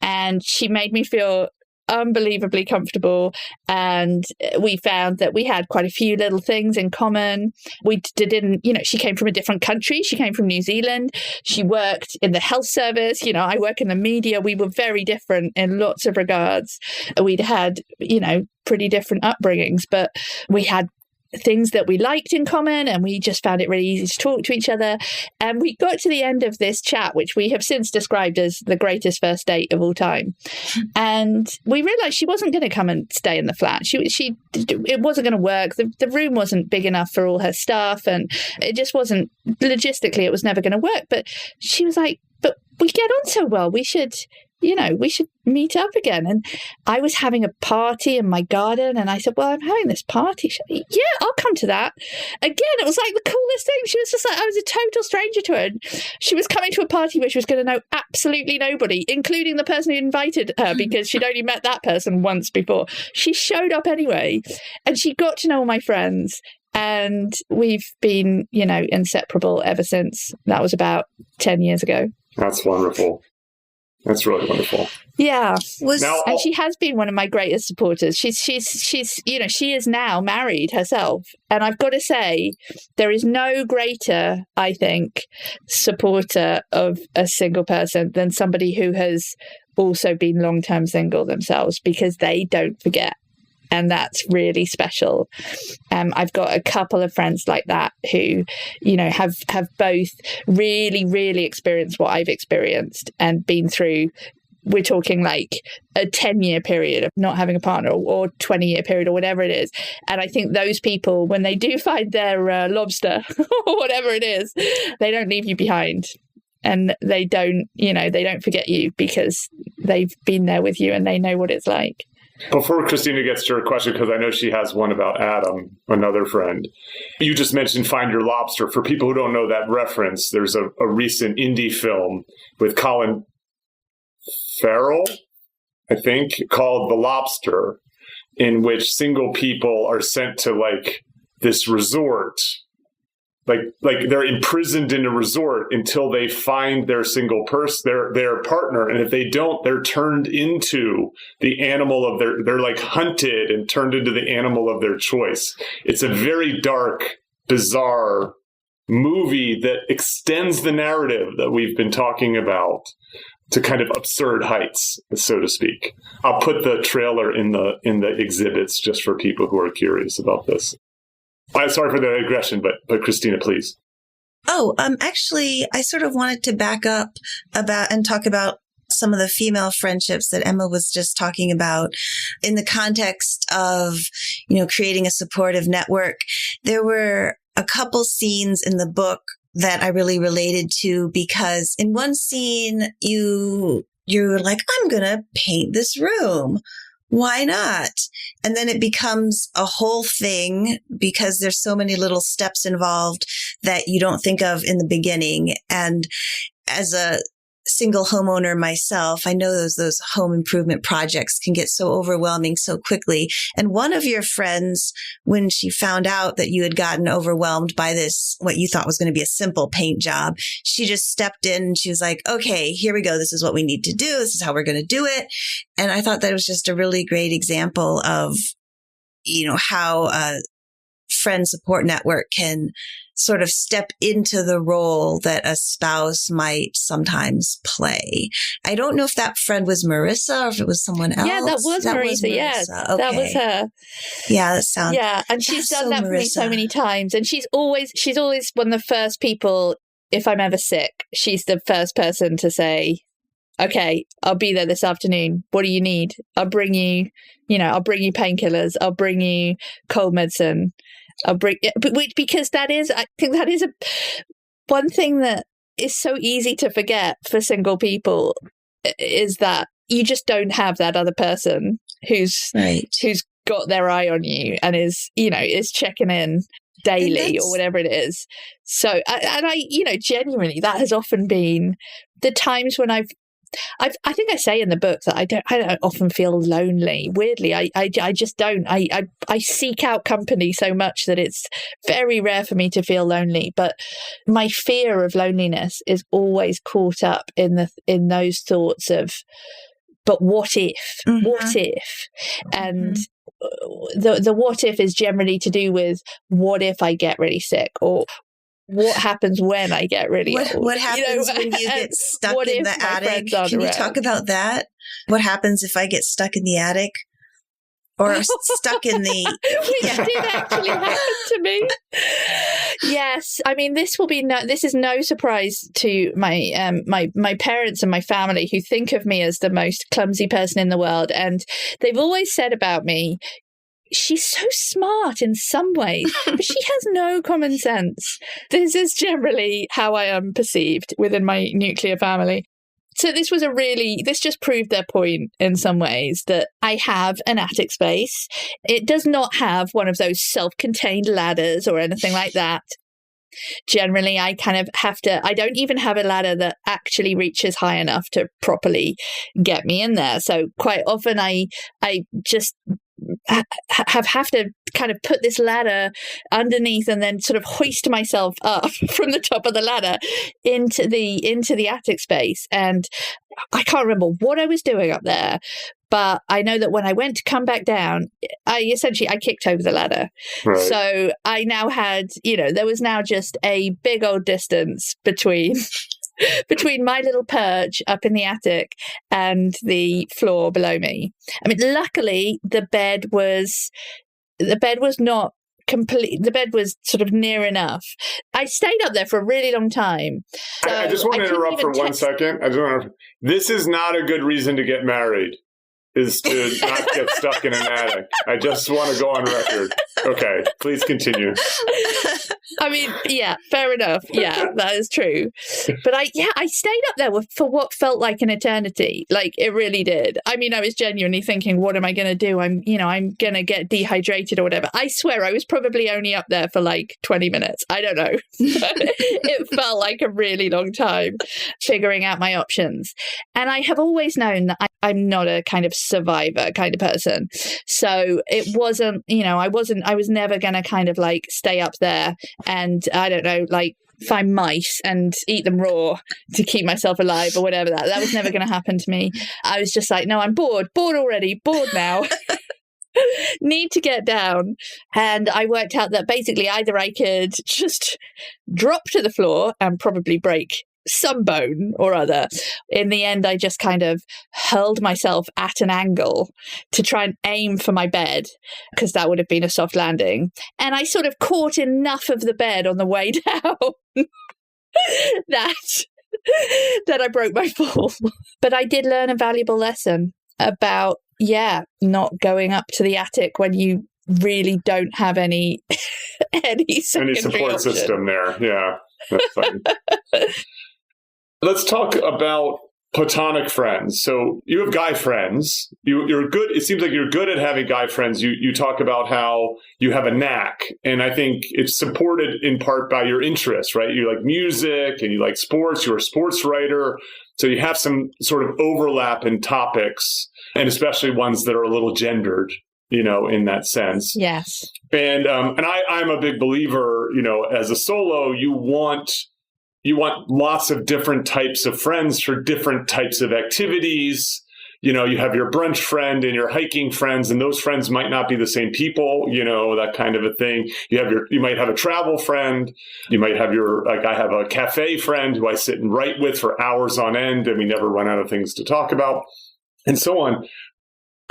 And she made me feel unbelievably comfortable, and we found that we had quite a few little things in common. We didn't, she came from a different country. She came from New Zealand. She worked in the health service. I work in the media. We were very different in lots of regards. We'd had, pretty different upbringings, but we had things that we liked in common, and we just found it really easy to talk to each other. And we got to the end of this chat, which we have since described as the greatest first date of all time. And we realized she wasn't going to come and stay in the flat. It wasn't going to work. The room wasn't big enough for all her stuff, and it just wasn't, logistically, it was never going to work. But she was like, but we get on so well. We should meet up again. And I was having a party in my garden, and I said, well, I'm having this party. Yeah, I'll come to that. Again, it was like the coolest thing. She was just like, I was a total stranger to her. She was coming to a party where she was going to know absolutely nobody, including the person who invited her, because she'd only met that person once before. She showed up anyway, and she got to know all my friends. And we've been, inseparable ever since. That was about 10 years ago.
That's wonderful. That's really wonderful.
Yeah. And she has been one of my greatest supporters. She's she is now married herself. And I've got to say, there is no greater, I think, supporter of a single person than somebody who has also been long-term single themselves, because they don't forget. And that's really special. I've got a couple of friends like that who, have both really, really experienced what I've experienced and been through. We're talking like a 10-year period of not having a partner, or 20-year period, or whatever it is. And I think those people, when they do find their lobster or whatever it is, they don't leave you behind. And they don't forget you, because they've been there with you and they know what it's like.
Before Christina gets to her question, because I know she has one about Adam, another friend, you just mentioned Find Your Lobster. For people who don't know that reference, there's a recent indie film with Colin Farrell, I think, called The Lobster, in which single people are sent to this resort. Like they're imprisoned in a resort until they find their single person, their partner. And if they don't, they're turned into the animal of they're like hunted and turned into the animal of their choice. It's a very dark, bizarre movie that extends the narrative that we've been talking about to kind of absurd heights, so to speak. I'll put the trailer in the exhibits just for people who are curious about this. I'm sorry for the aggression, but Christina, please.
Oh, actually, I sort of wanted to back up and talk about some of the female friendships that Emma was just talking about in the context of, creating a supportive network. There were a couple scenes in the book that I really related to, because in one scene, you're like, I'm going to paint this room. Why not? And then it becomes a whole thing, because there's so many little steps involved that you don't think of in the beginning. And as a single homeowner myself, I know those home improvement projects can get so overwhelming so quickly. And one of your friends, when she found out that you had gotten overwhelmed by this, what you thought was going to be a simple paint job, she just stepped in and she was like, okay, here we go. This is what we need to do. This is how we're going to do it. And I thought that was just a really great example of, how a friend support network can sort of step into the role that a spouse might sometimes play. I don't know if that friend was Marissa or if it was someone else.
Yeah, that was Marissa. Yes, okay. That was her.
Yeah, that sounds.
Yeah, and she's done that for me so many times, and she's always one of the first people. If I'm ever sick, she's the first person to say, okay, I'll be there this afternoon. What do you need? I'll bring you painkillers. I'll bring you cold medicine. Because I think that is one thing that is so easy to forget for single people, is that you just don't have that other person who's got their eye on you and is checking in daily or whatever it is. So, and I, genuinely, that has often been the times when I think I say in the book that I don't often feel lonely. Weirdly, I just don't. I seek out company so much that it's very rare for me to feel lonely. But my fear of loneliness is always caught up in those thoughts of, but what if? Mm-hmm. What if? And the what if is generally to do with what if I get really sick, or what happens when I get really old?
What happens when you get stuck in the attic? Can you talk about that? What happens if I get stuck in the attic? Or stuck in the...
Which did actually happen to me. Yes. I mean, this is no surprise to my parents and my family, who think of me as the most clumsy person in the world. And they've always said about me, she's so smart in some ways, but she has no common sense. This is generally how I am perceived within my nuclear family. So this just proved their point in some ways, that I have an attic space. It does not have one of those self-contained ladders or anything like that. Generally, I kind of I don't even have a ladder that actually reaches high enough to properly get me in there. So quite often I just have to kind of put this ladder underneath and then sort of hoist myself up from the top of the ladder into the attic space. And I can't remember what I was doing up there, but I know that when I went to come back down, I kicked over the ladder. Right. So I now had, there was now just a big old distance between my little perch up in the attic and the floor below me. I mean, luckily the bed was not complete. The bed was sort of near enough. I stayed up there for a really long time. So
I just want to interrupt for 1 second. This is not a good reason to get married, is to not get stuck in an attic. I just want to go on record. Okay, please continue.
I mean, yeah, fair enough. Yeah, that is true. But I stayed up there for what felt like an eternity. Like, it really did. I mean, I was genuinely thinking, what am I going to do? I'm going to get dehydrated or whatever. I swear I was probably only up there for like 20 minutes. I don't know. It felt like a really long time figuring out my options. And I have always known that I'm not a kind of survivor kind of person. So it wasn't, I was never going to kind of like stay up there and, I don't know, like find mice and eat them raw to keep myself alive or whatever. That was never going to happen to me. I was just like, no, I'm bored already, bored now. Need to get down. And I worked out that basically either I could just drop to the floor and probably break some bone or other. In the end, I just kind of hurled myself at an angle to try and aim for my bed, because that would have been a soft landing. And I sort of caught enough of the bed on the way down that I broke my fall. But I did learn a valuable lesson about, not going up to the attic when you really don't have any
support system there. Yeah, that's fine. Let's talk about platonic friends. So you have guy friends. You're good. It seems like you're good at having guy friends. You talk about how you have a knack, and I think it's supported in part by your interests, right? You like music and you like sports. You're a sports writer. So you have some sort of overlap in topics, and especially ones that are a little gendered, in that sense.
Yes.
And I'm a big believer, as a solo, you want lots of different types of friends for different types of activities. You have your brunch friend and your hiking friends, and those friends might not be the same people, that kind of a thing. You might have a travel friend. You might have I have a cafe friend who I sit and write with for hours on end, and we never run out of things to talk about, and so on.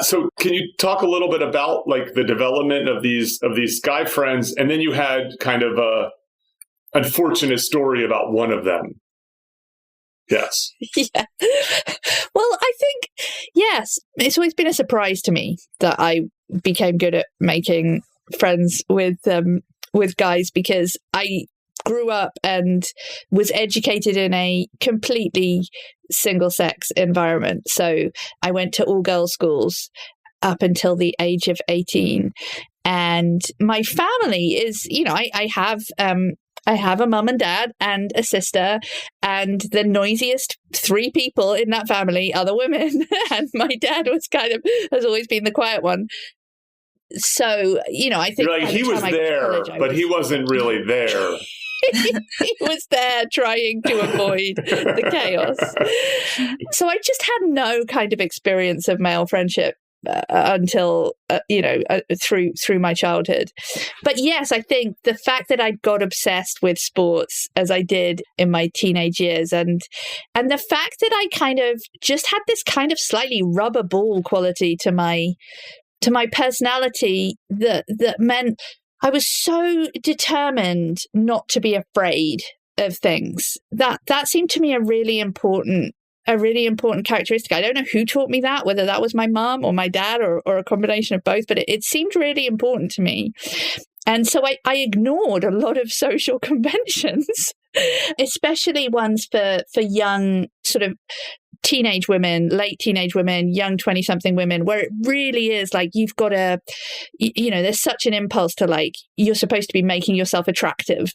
So can you talk a little bit about like the development of these guy friends? And then you had kind of a unfortunate story about one of them. Yes.
Yeah. Well, I think, yes, it's always been a surprise to me that I became good at making friends with guys, because I grew up and was educated in a completely single-sex environment. So I went to all-girls schools, up until the age of 18. And my family is, I have a mum and dad and a sister, and the noisiest three people in that family are the women. And my dad has always been the quiet one. So, I think
he was there, but he wasn't really there.
He was there trying to avoid the chaos. So I just had no kind of experience of male friendship until through my childhood. But yes, I think the fact that I got obsessed with sports as I did in my teenage years, and the fact that I kind of just had this kind of slightly rubber ball quality to my personality that meant I was so determined not to be afraid of things. That seemed to me a really important characteristic. I don't know who taught me that, whether that was my mom or my dad or a combination of both, but it seemed really important to me. And so I ignored a lot of social conventions, especially ones for young sort of teenage women, late teenage women, young 20-something women, where it really is like you've got to, there's such an impulse to like, you're supposed to be making yourself attractive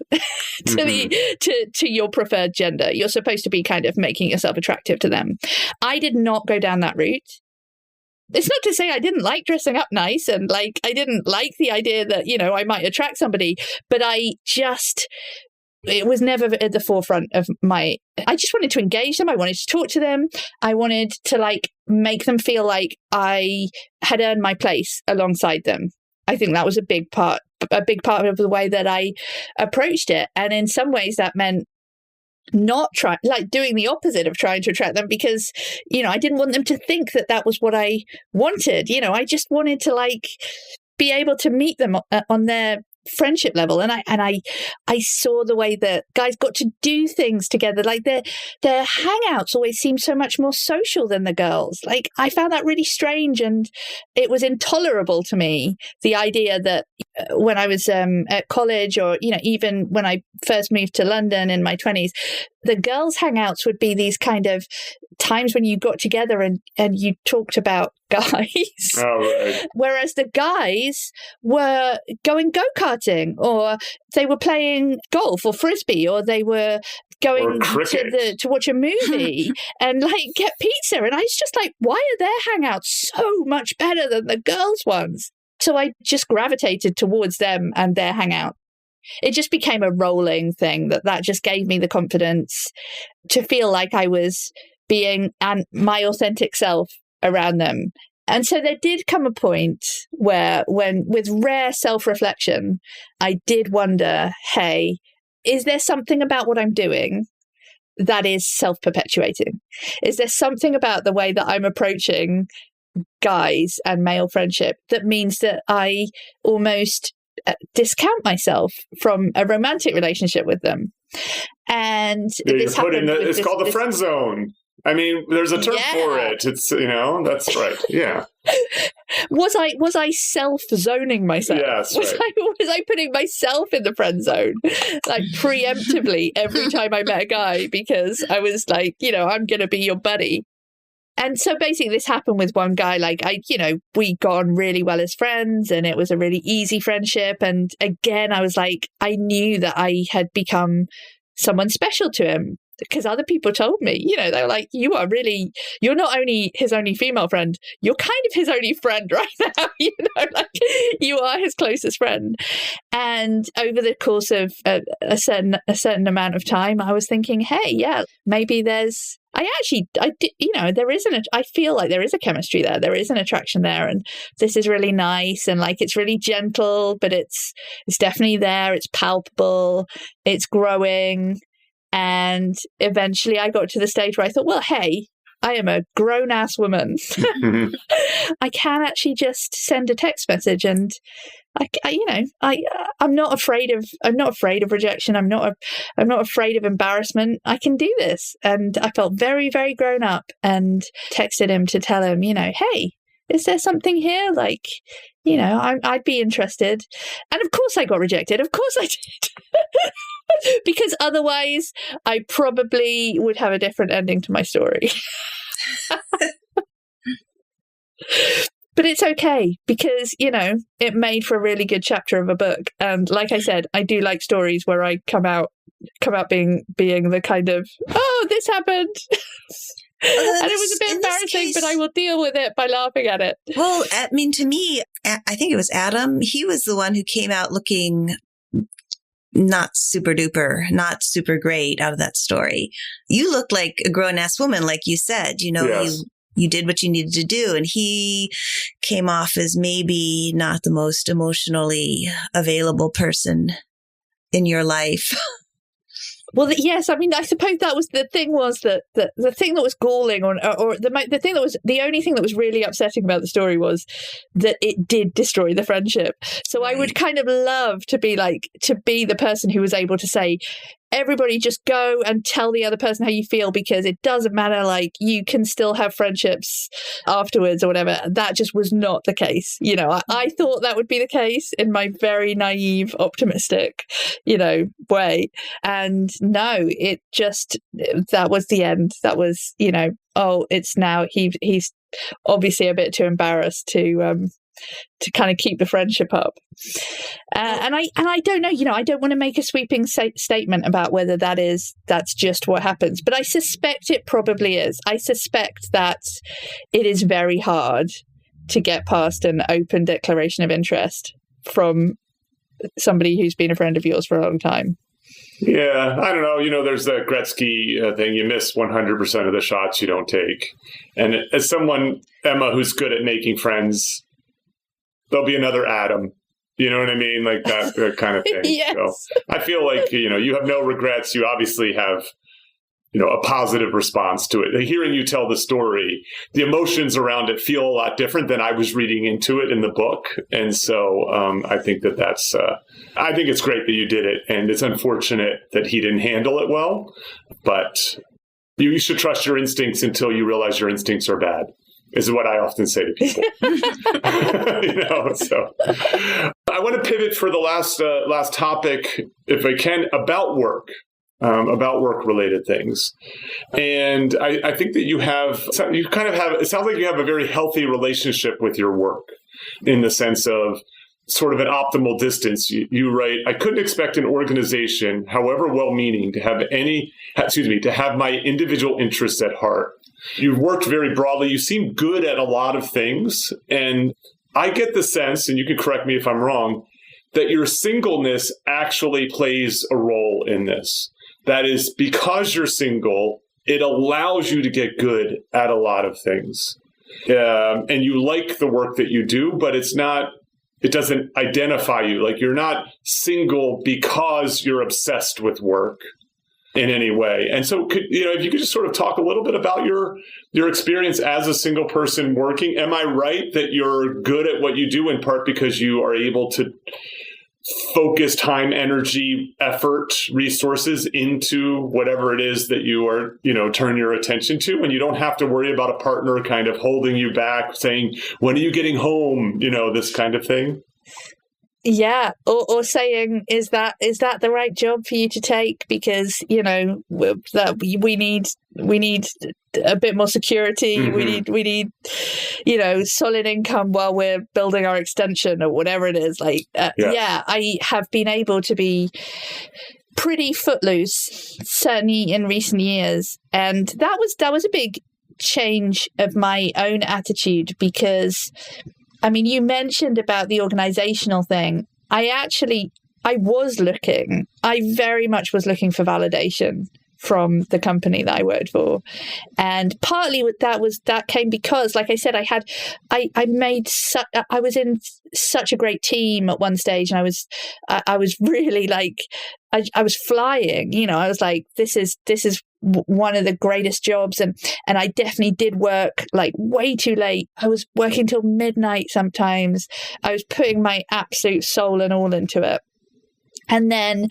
to your preferred gender. You're supposed to be kind of making yourself attractive to them. I did not go down that route. It's not to say I didn't like dressing up nice and like I didn't like the idea that, I might attract somebody, but it was never at the forefront of I just wanted to engage them. I wanted to talk to them. I wanted to like make them feel like I had earned my place alongside them. I think that was a big part of the way that I approached it. And in some ways that meant not doing the opposite of trying to attract them, because, I didn't want them to think that was what I wanted. I just wanted to like be able to meet them on their friendship level, and I saw the way that guys got to do things together. Like their hangouts always seemed so much more social than the girls. Like I found that really strange, and it was intolerable to me, the idea that when I was at college, or even when I first moved to London in my 20s, the girls' hangouts would be these kind of times when you got together and you talked about guys. Oh, right. Whereas the guys were going go-karting, or they were playing golf or frisbee, or they were going to watch a movie and like get pizza. And I was just like, why are their hangouts so much better than the girls' ones? So I just gravitated towards them and their hangout. It just became a rolling thing that just gave me the confidence to feel like I was being my authentic self around them. And so there did come a point where, when with rare self-reflection, I did wonder, hey, is there something about what I'm doing that is self-perpetuating? Is there something about the way that I'm approaching guys and male friendship that means that I almost discount myself from a romantic relationship with them? And
it's called the friend zone. I mean, there's a term for it. It's, that's right. Yeah.
Was I self-zoning myself?
Yes,
was I putting myself in the friend zone, like preemptively every time I met a guy, because I was like, I'm going to be your buddy. And so basically this happened with one guy. Like we got on really well as friends, and it was a really easy friendship. And again, I was like, I knew that I had become someone special to him, because other people told me, they were like, you're not only his only female friend, you're kind of his only friend right now, like you are his closest friend. And over the course of a certain amount of time, I was thinking, hey, yeah, maybe I feel like there is a chemistry there. There is an attraction there. And this is really nice. And like, it's really gentle, but it's definitely there. It's palpable. It's growing. And eventually I got to the stage where I thought, well, hey, I am a grown-ass woman. I can actually just send a text message, and I'm not afraid of rejection. I'm not afraid of embarrassment. I can do this. And I felt very, very grown up, and texted him to tell him, hey, is there something here? Like, I'd be interested. And of course I got rejected. Of course I did. Because otherwise I probably would have a different ending to my story. But it's okay because, it made for a really good chapter of a book. And like I said, I do like stories where I come out being the kind of, oh, this happened. And it was a bit embarrassing, but I will deal with it by laughing at it.
Well, I mean, to me, I think it was Adam. He was the one who came out looking not super duper, not super great out of that story. You looked like a grown-ass woman, like you said.
Yes.
You did what you needed to do. And he came off as maybe not the most emotionally available person in your life.
Well, yes, I mean, I suppose that was the thing was that the thing that was galling or the thing that was the only thing that was really upsetting about the story was that it did destroy the friendship. So I would kind of love to be the person who was able to say, everybody just go and tell the other person how you feel because it doesn't matter. Like you can still have friendships afterwards or whatever. That just was not the case. I thought that would be the case in my very naive, optimistic, way. And no, that was the end. That was, it's now he's obviously a bit too embarrassed to kind of keep the friendship up. And I don't know, I don't want to make a sweeping statement about whether that's just what happens, but I suspect it probably is. I suspect that it is very hard to get past an open declaration of interest from somebody who's been a friend of yours for a long time.
Yeah, I don't know. There's the Gretzky thing. You miss 100% of the shots you don't take. And as someone, Emma, who's good at making friends, there'll be another Adam. You know what I mean? Like that kind of thing.
Yes.
So I feel like, you have no regrets. You obviously have, a positive response to it. Hearing you tell the story, the emotions around it feel a lot different than I was reading into it in the book. And so I think that's, I think it's great that you did it. And it's unfortunate that he didn't handle it well. But you should trust your instincts until you realize your instincts are bad. Is what I often say to people. So I want to pivot for the last topic, if I can, about work-related things. And I think that it sounds like you have a very healthy relationship with your work in the sense of sort of an optimal distance. You write, I couldn't expect an organization, however well-meaning, to have my individual interests at heart. You've worked very broadly. You seem good at a lot of things. And I get the sense, and you can correct me if I'm wrong, that your singleness actually plays a role in this. That is, because you're single, it allows you to get good at a lot of things. And you like the work that you do, but it doesn't identify you. Like you're not single because you're obsessed with work in any way. And so, if you could just sort of talk a little bit about your experience as a single person working. Am I right that you're good at what you do in part because you are able to focus time, energy, effort, resources into whatever it is that you are, turn your attention to, and you don't have to worry about a partner kind of holding you back, saying, when are you getting home? This kind of thing.
Yeah, or saying, is that the right job for you to take? Because that we need a bit more security. Mm-hmm. We need solid income while we're building our extension or whatever it is. I have been able to be pretty footloose, certainly in recent years, and that was a big change of my own attitude because. I mean, you mentioned about the organizational thing. I very much was looking for validation from the company that I worked for. And partly that came because, like I said, I was in such a great team at one stage, and I was really I was flying, I was like, this is one of the greatest jobs. And I definitely did work like way too late. I was working till midnight sometimes. I was putting my absolute soul and all into it. And then,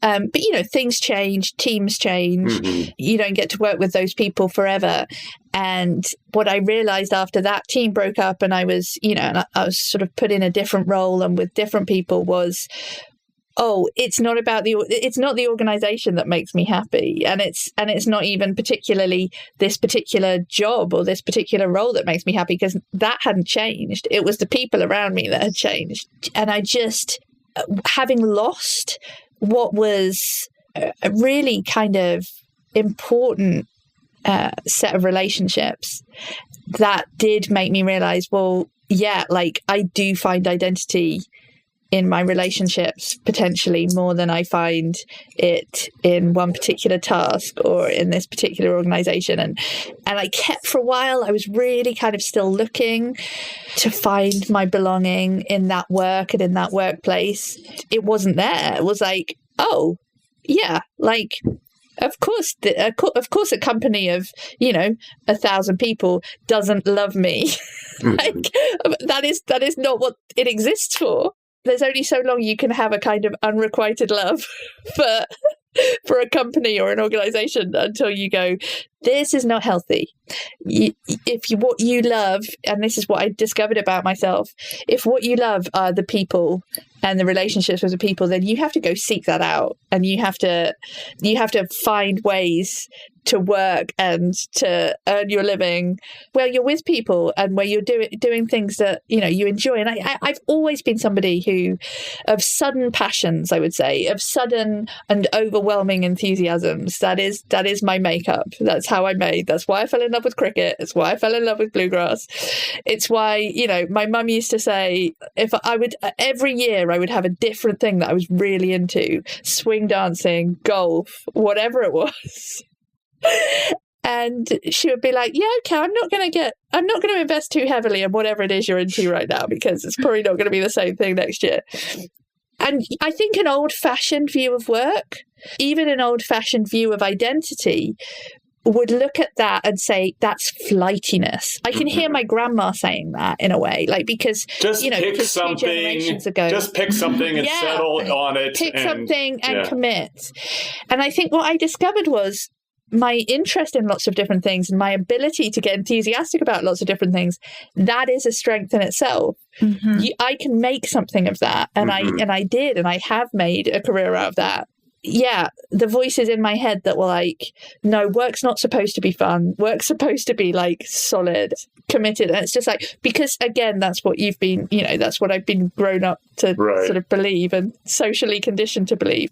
but things change, teams change. Mm-hmm. You don't get to work with those people forever. And what I realized after that team broke up and I was, I was sort of put in a different role and with different people was oh, it's not the organization that makes me happy. And it's not even particularly this particular job or this particular role that makes me happy, because that hadn't changed. It was the people around me that had changed. And I just, having lost what was a really kind of important set of relationships, that did make me realize, well, yeah, like I do find identity in my relationships potentially more than I find it in one particular task or in this particular organization. And I kept, for a while, I was really kind of still looking to find my belonging in that work and in that workplace. It wasn't there. It was like, oh, yeah, like, of course, a company of, 1,000 people doesn't love me. Like, that is not what it exists for. There's only so long you can have a kind of unrequited love for a company or an organization until you go, this is not healthy. What you love, and this is what I discovered about myself, if what you love are the people and the relationships with the people, then you have to go seek that out, and you have to find ways to work and to earn your living where you're with people and where you're doing things that you enjoy. And I've always been somebody who, of sudden passions, I would say, of sudden and overwhelming enthusiasms. That is my makeup. That's how I'm made. That's why I fell in love with cricket. It's why I fell in love with bluegrass. It's why my mum used to say, if I would every year I would have a different thing that I was really into: swing dancing, golf, whatever it was. And she would be like, yeah, okay, I'm not going to invest too heavily in whatever it is you're into right now, because it's probably not going to be the same thing next year. And I think an old-fashioned view of work, even an old-fashioned view of identity, would look at that and say, that's flightiness. I can hear my grandma saying that in a way, like, because,
just pick
because
something,
2 generations ago.
Just pick something and settle on it.
Pick something and commit. And I think what I discovered was my interest in lots of different things and my ability to get enthusiastic about lots of different things. That is a strength in itself. Mm-hmm. I can make something of that. And I did, and I have made a career out of that. Yeah, the voices in my head that were like, no, work's not supposed to be fun. Work's supposed to be like solid, committed. And it's just like, because again, that's what you've been, that's what I've been grown up to sort of believe and socially conditioned to believe.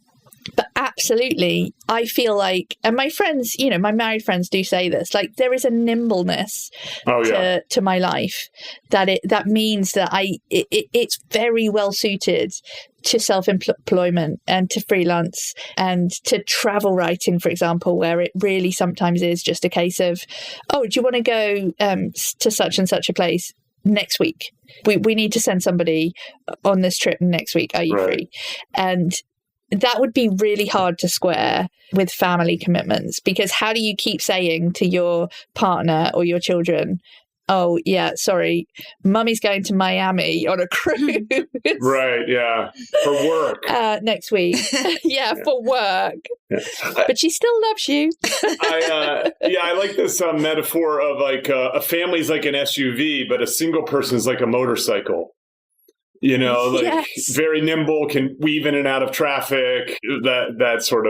But absolutely, I feel like, and my friends, my married friends do say this, like there is a nimbleness to my life that means that it's very well suited to self-employment and to freelance and to travel writing, for example, where it really sometimes is just a case of, oh, do you want to go to such and such a place next week? We need to send somebody on this trip next week. Are you free? And that would be really hard to square with family commitments, because how do you keep saying to your partner or your children, oh, yeah, sorry, mummy's going to Miami on a cruise.
Right, yeah, for work.
Next week. For work. Yeah. But she still loves you.
I like this metaphor of like a family's like an SUV, but a single person's like a motorcycle. Very nimble, can weave in and out of traffic, that sort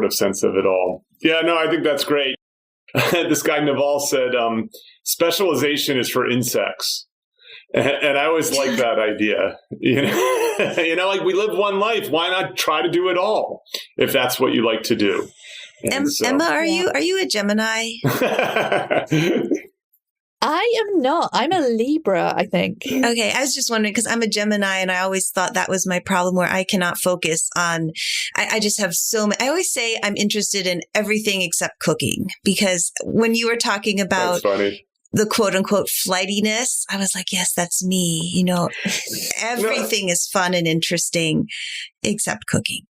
of sense of it all. Yeah, no, I think that's great. This guy Naval said, specialization is for insects. And I always like that idea. Like we live one life. Why not try to do it all if that's what you like to do?
Emma, are you a Gemini?
I am not. I'm a Libra, I think.
Okay. I was just wondering, because I'm a Gemini and I always thought that was my problem, where I cannot focus on, I just have so many. I always say I'm interested in everything except cooking, because when you were talking about the quote unquote flightiness, I was like, yes, that's me. Everything is fun and interesting except cooking.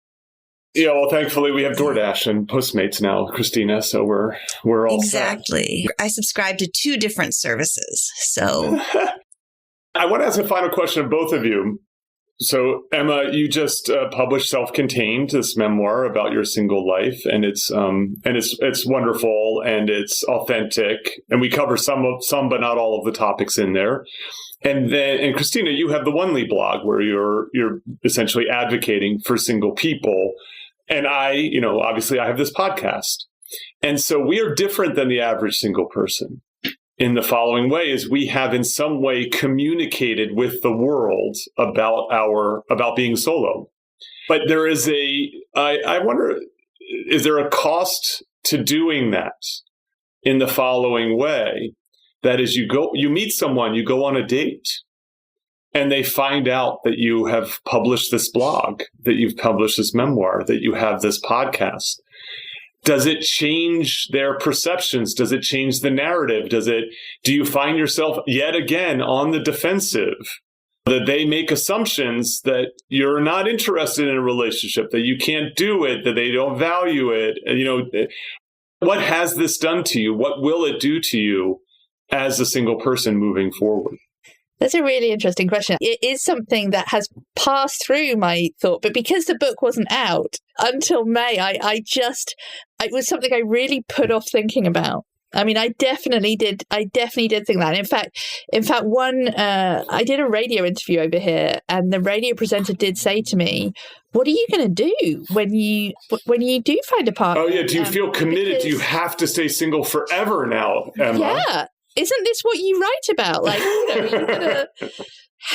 Yeah, well, thankfully we have DoorDash and Postmates now, Christina. So we're all
exactly. Set. I subscribe to 2 different services. So
I want to ask a final question of both of you. So, Emma, you just published Self-Contained, this memoir about your single life, and it's wonderful and it's authentic, and we cover some but not all of the topics in there. And Christina, you have the Onely blog where you're essentially advocating for single people, and I, obviously I have this podcast, and so we are different than the average single person. In the following way is we have in some way communicated with the world about being solo. But there is I wonder, is there a cost to doing that in the following way? That is, you meet someone, you go on a date, and they find out that you have published this blog, that you've published this memoir, that you have this podcast. Does it change their perceptions? Does it change the narrative? Do you find yourself yet again on the defensive, that they make assumptions that you're not interested in a relationship, that you can't do it, that they don't value it? What has this done to you? What will it do to you as a single person moving forward?
That's a really interesting question. It is something that has passed through my thought, but because the book wasn't out until May, it was something I really put off thinking about. I mean, I definitely did think that. In fact, I did a radio interview over here, and the radio presenter did say to me, "What are you going to do when you do find a partner?"
Oh yeah, do you feel committed? Do you have to stay single forever now, Emma?
Yeah. Isn't this what you write about? Like, you're gonna,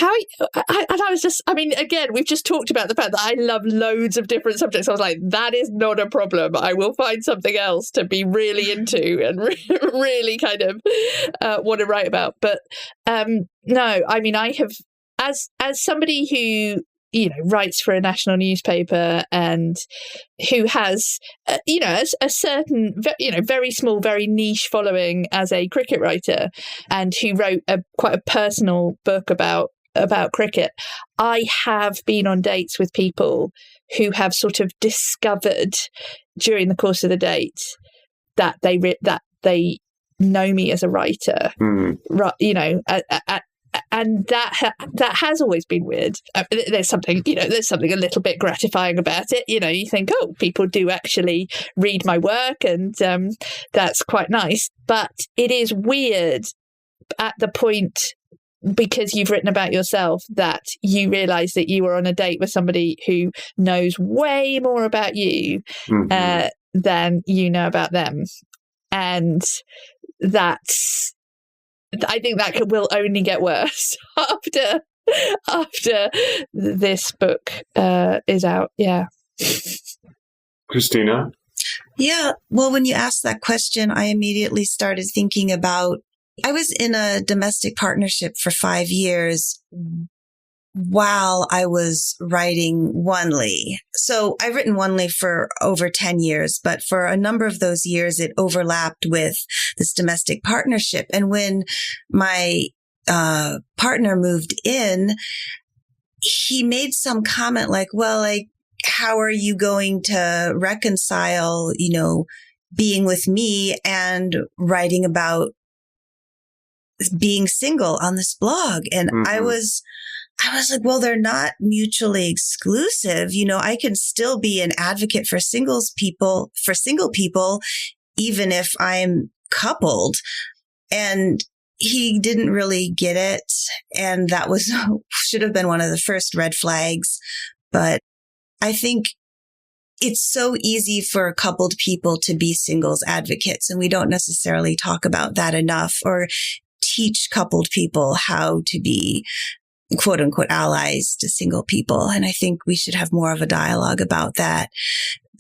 and I was just, I mean, again, we've just talked about the fact that I love loads of different subjects. I was like, that is not a problem. I will find something else to be really into and really kind of want to write about. But no, I mean, I have, as somebody who, writes for a national newspaper and who has, a certain, very small, very niche following as a cricket writer, and who wrote quite a personal book about cricket. I have been on dates with people who have sort of discovered during the course of the date that they know me as a writer, and that has always been weird. There's something a little bit gratifying about it. You think, oh, people do actually read my work, and that's quite nice. But it is weird at the point, because you've written about yourself, that you realize that you were on a date with somebody who knows way more about you than you know about them. And I think that will only get worse after this book is out. Yeah.
Christina?
Yeah. Well, when you asked that question, I immediately started thinking about, I was in a domestic partnership for 5 years while I was writing Onely. So I've written Onely for over 10 years, but for a number of those years, it overlapped with this domestic partnership. And when my partner moved in, he made some comment like, well, like, how are you going to reconcile, being with me and writing about being single on this blog? And I was like, well, they're not mutually exclusive. I can still be an advocate for single people, even if I'm coupled. And he didn't really get it. And that should have been one of the first red flags. But I think it's so easy for coupled people to be singles advocates. And we don't necessarily talk about that enough, or teach coupled people how to be quote unquote allies to single people. And I think we should have more of a dialogue about that,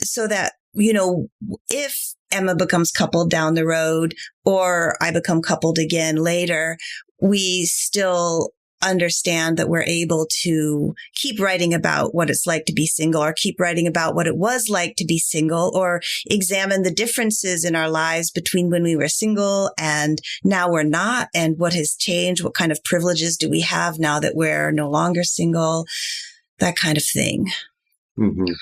so that, if Emma becomes coupled down the road, or I become coupled again later, we still understand that we're able to keep writing about what it's like to be single, or keep writing about what it was like to be single, or examine the differences in our lives between when we were single and now we're not, and what has changed, what kind of privileges do we have now that we're no longer single, that kind of thing.
Mm-hmm.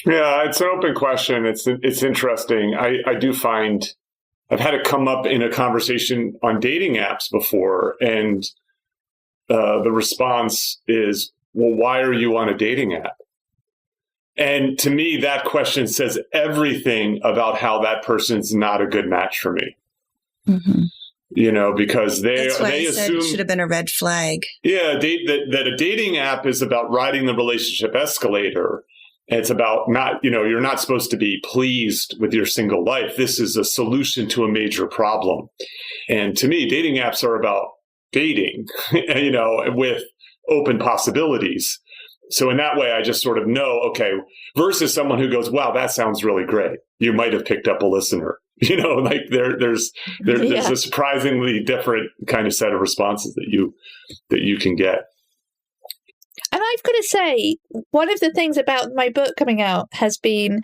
Yeah, it's an open question. It's interesting. I do find I've had it come up in a conversation on dating apps before, and the response is, well, why are you on a dating app? And to me, that question says everything about how that person's not a good match for me.
Mm-hmm.
Because they assume
it should have been a red flag.
Yeah, that a dating app is about riding the relationship escalator. It's about you're not supposed to be pleased with your single life. This is a solution to a major problem. And to me, dating apps are about dating, with open possibilities. So in that way, I just sort of know, okay, versus someone who goes, wow, that sounds really great. You might have picked up a listener. There's a surprisingly different kind of set of responses that you can get.
And I've got to say, one of the things about my book coming out has been,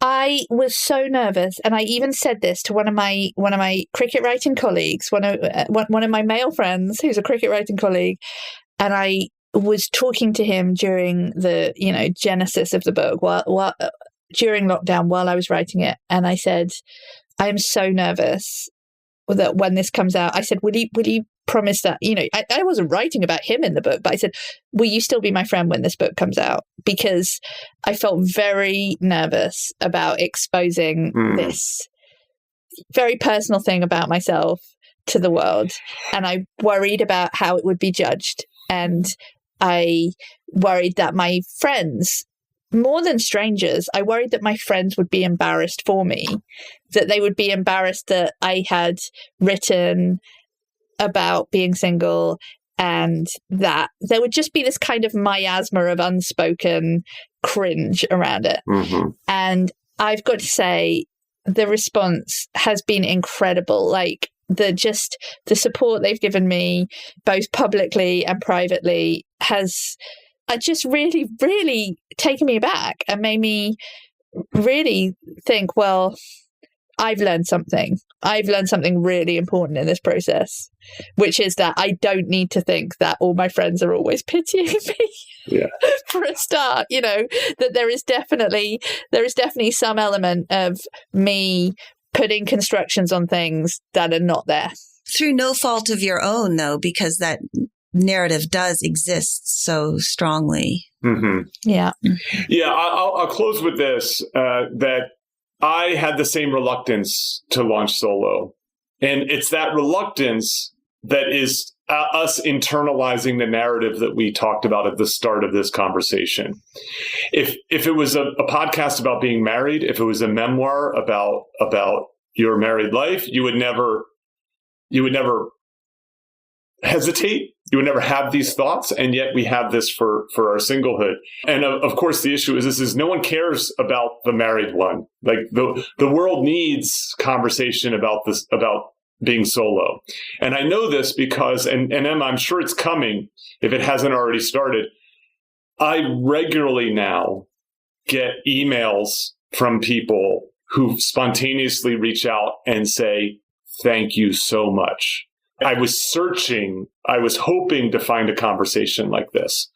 I was so nervous, and I even said this to one of my cricket writing colleagues, one of my male friends who's a cricket writing colleague, and I was talking to him during the genesis of the book, while during lockdown while I was writing it, and I said, I am so nervous that when this comes out, I said, will you promise that, I wasn't writing about him in the book, but I said, will you still be my friend when this book comes out? Because I felt very nervous about exposing this very personal thing about myself to the world. And I worried about how it would be judged. And I worried that my friends, more than strangers, I worried that my friends would be embarrassed for me, that they would be embarrassed that I had written about being single, and that there would just be this kind of miasma of unspoken cringe around it. Mm-hmm. And I've got to say, the response has been incredible. Like the support they've given me, both publicly and privately, has just really, really taken me aback and made me really think, well, I've learned something. I've learned something really important in this process, which is that I don't need to think that all my friends are always pitying me. Yeah. For a start, that there is definitely some element of me putting constructions on things that are not there.
Through no fault of your own, though, because that narrative does exist so strongly.
Mm-hmm.
Yeah.
Yeah. I'll close with this, that I had the same reluctance to launch solo. And it's that reluctance that is us internalizing the narrative that we talked about at the start of this conversation. If it was a podcast about being married, if it was a memoir about your married life, you would never hesitate. You would never have these thoughts. And yet we have this for our singlehood. And of course, the issue is no one cares about the married one. Like the world needs conversation about this, about being solo. And I know this because, and Emma, I'm sure it's coming if it hasn't already started. I regularly now get emails from people who spontaneously reach out and say, thank you so much. I was hoping to find a conversation like this.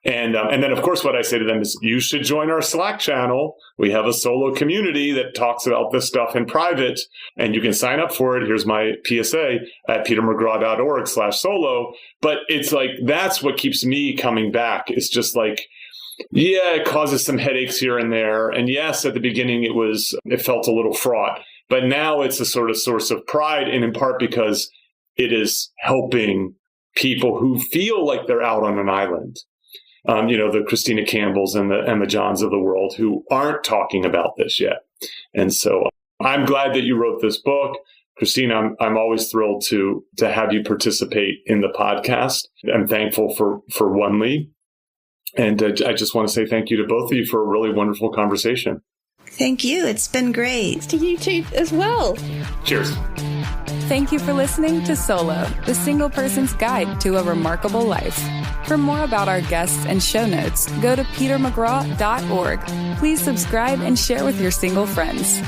And then, of course, what I say to them is, you should join our Slack channel. We have a solo community that talks about this stuff in private, and you can sign up for it. Here's my PSA at petermcgraw.org/solo. But it's like, that's what keeps me coming back. It's just like, yeah, it causes some headaches here and there. And yes, at the beginning, it felt a little fraught. But now it's a sort of source of pride, and in part because it is helping people who feel like they're out on an island. The Christina Campbells and the Emma Johns of the world who aren't talking about this yet. And so I'm glad that you wrote this book. Christina, I'm always thrilled to have you participate in the podcast. I'm thankful for Onely. And I just want to say thank you to both of you for a really wonderful conversation.
Thank you. It's been great.
Thanks to you too as well.
Cheers.
Thank you for listening to Solo, the single person's guide to a remarkable life. For more about our guests and show notes, go to petermcgraw.org. Please subscribe and share with your single friends.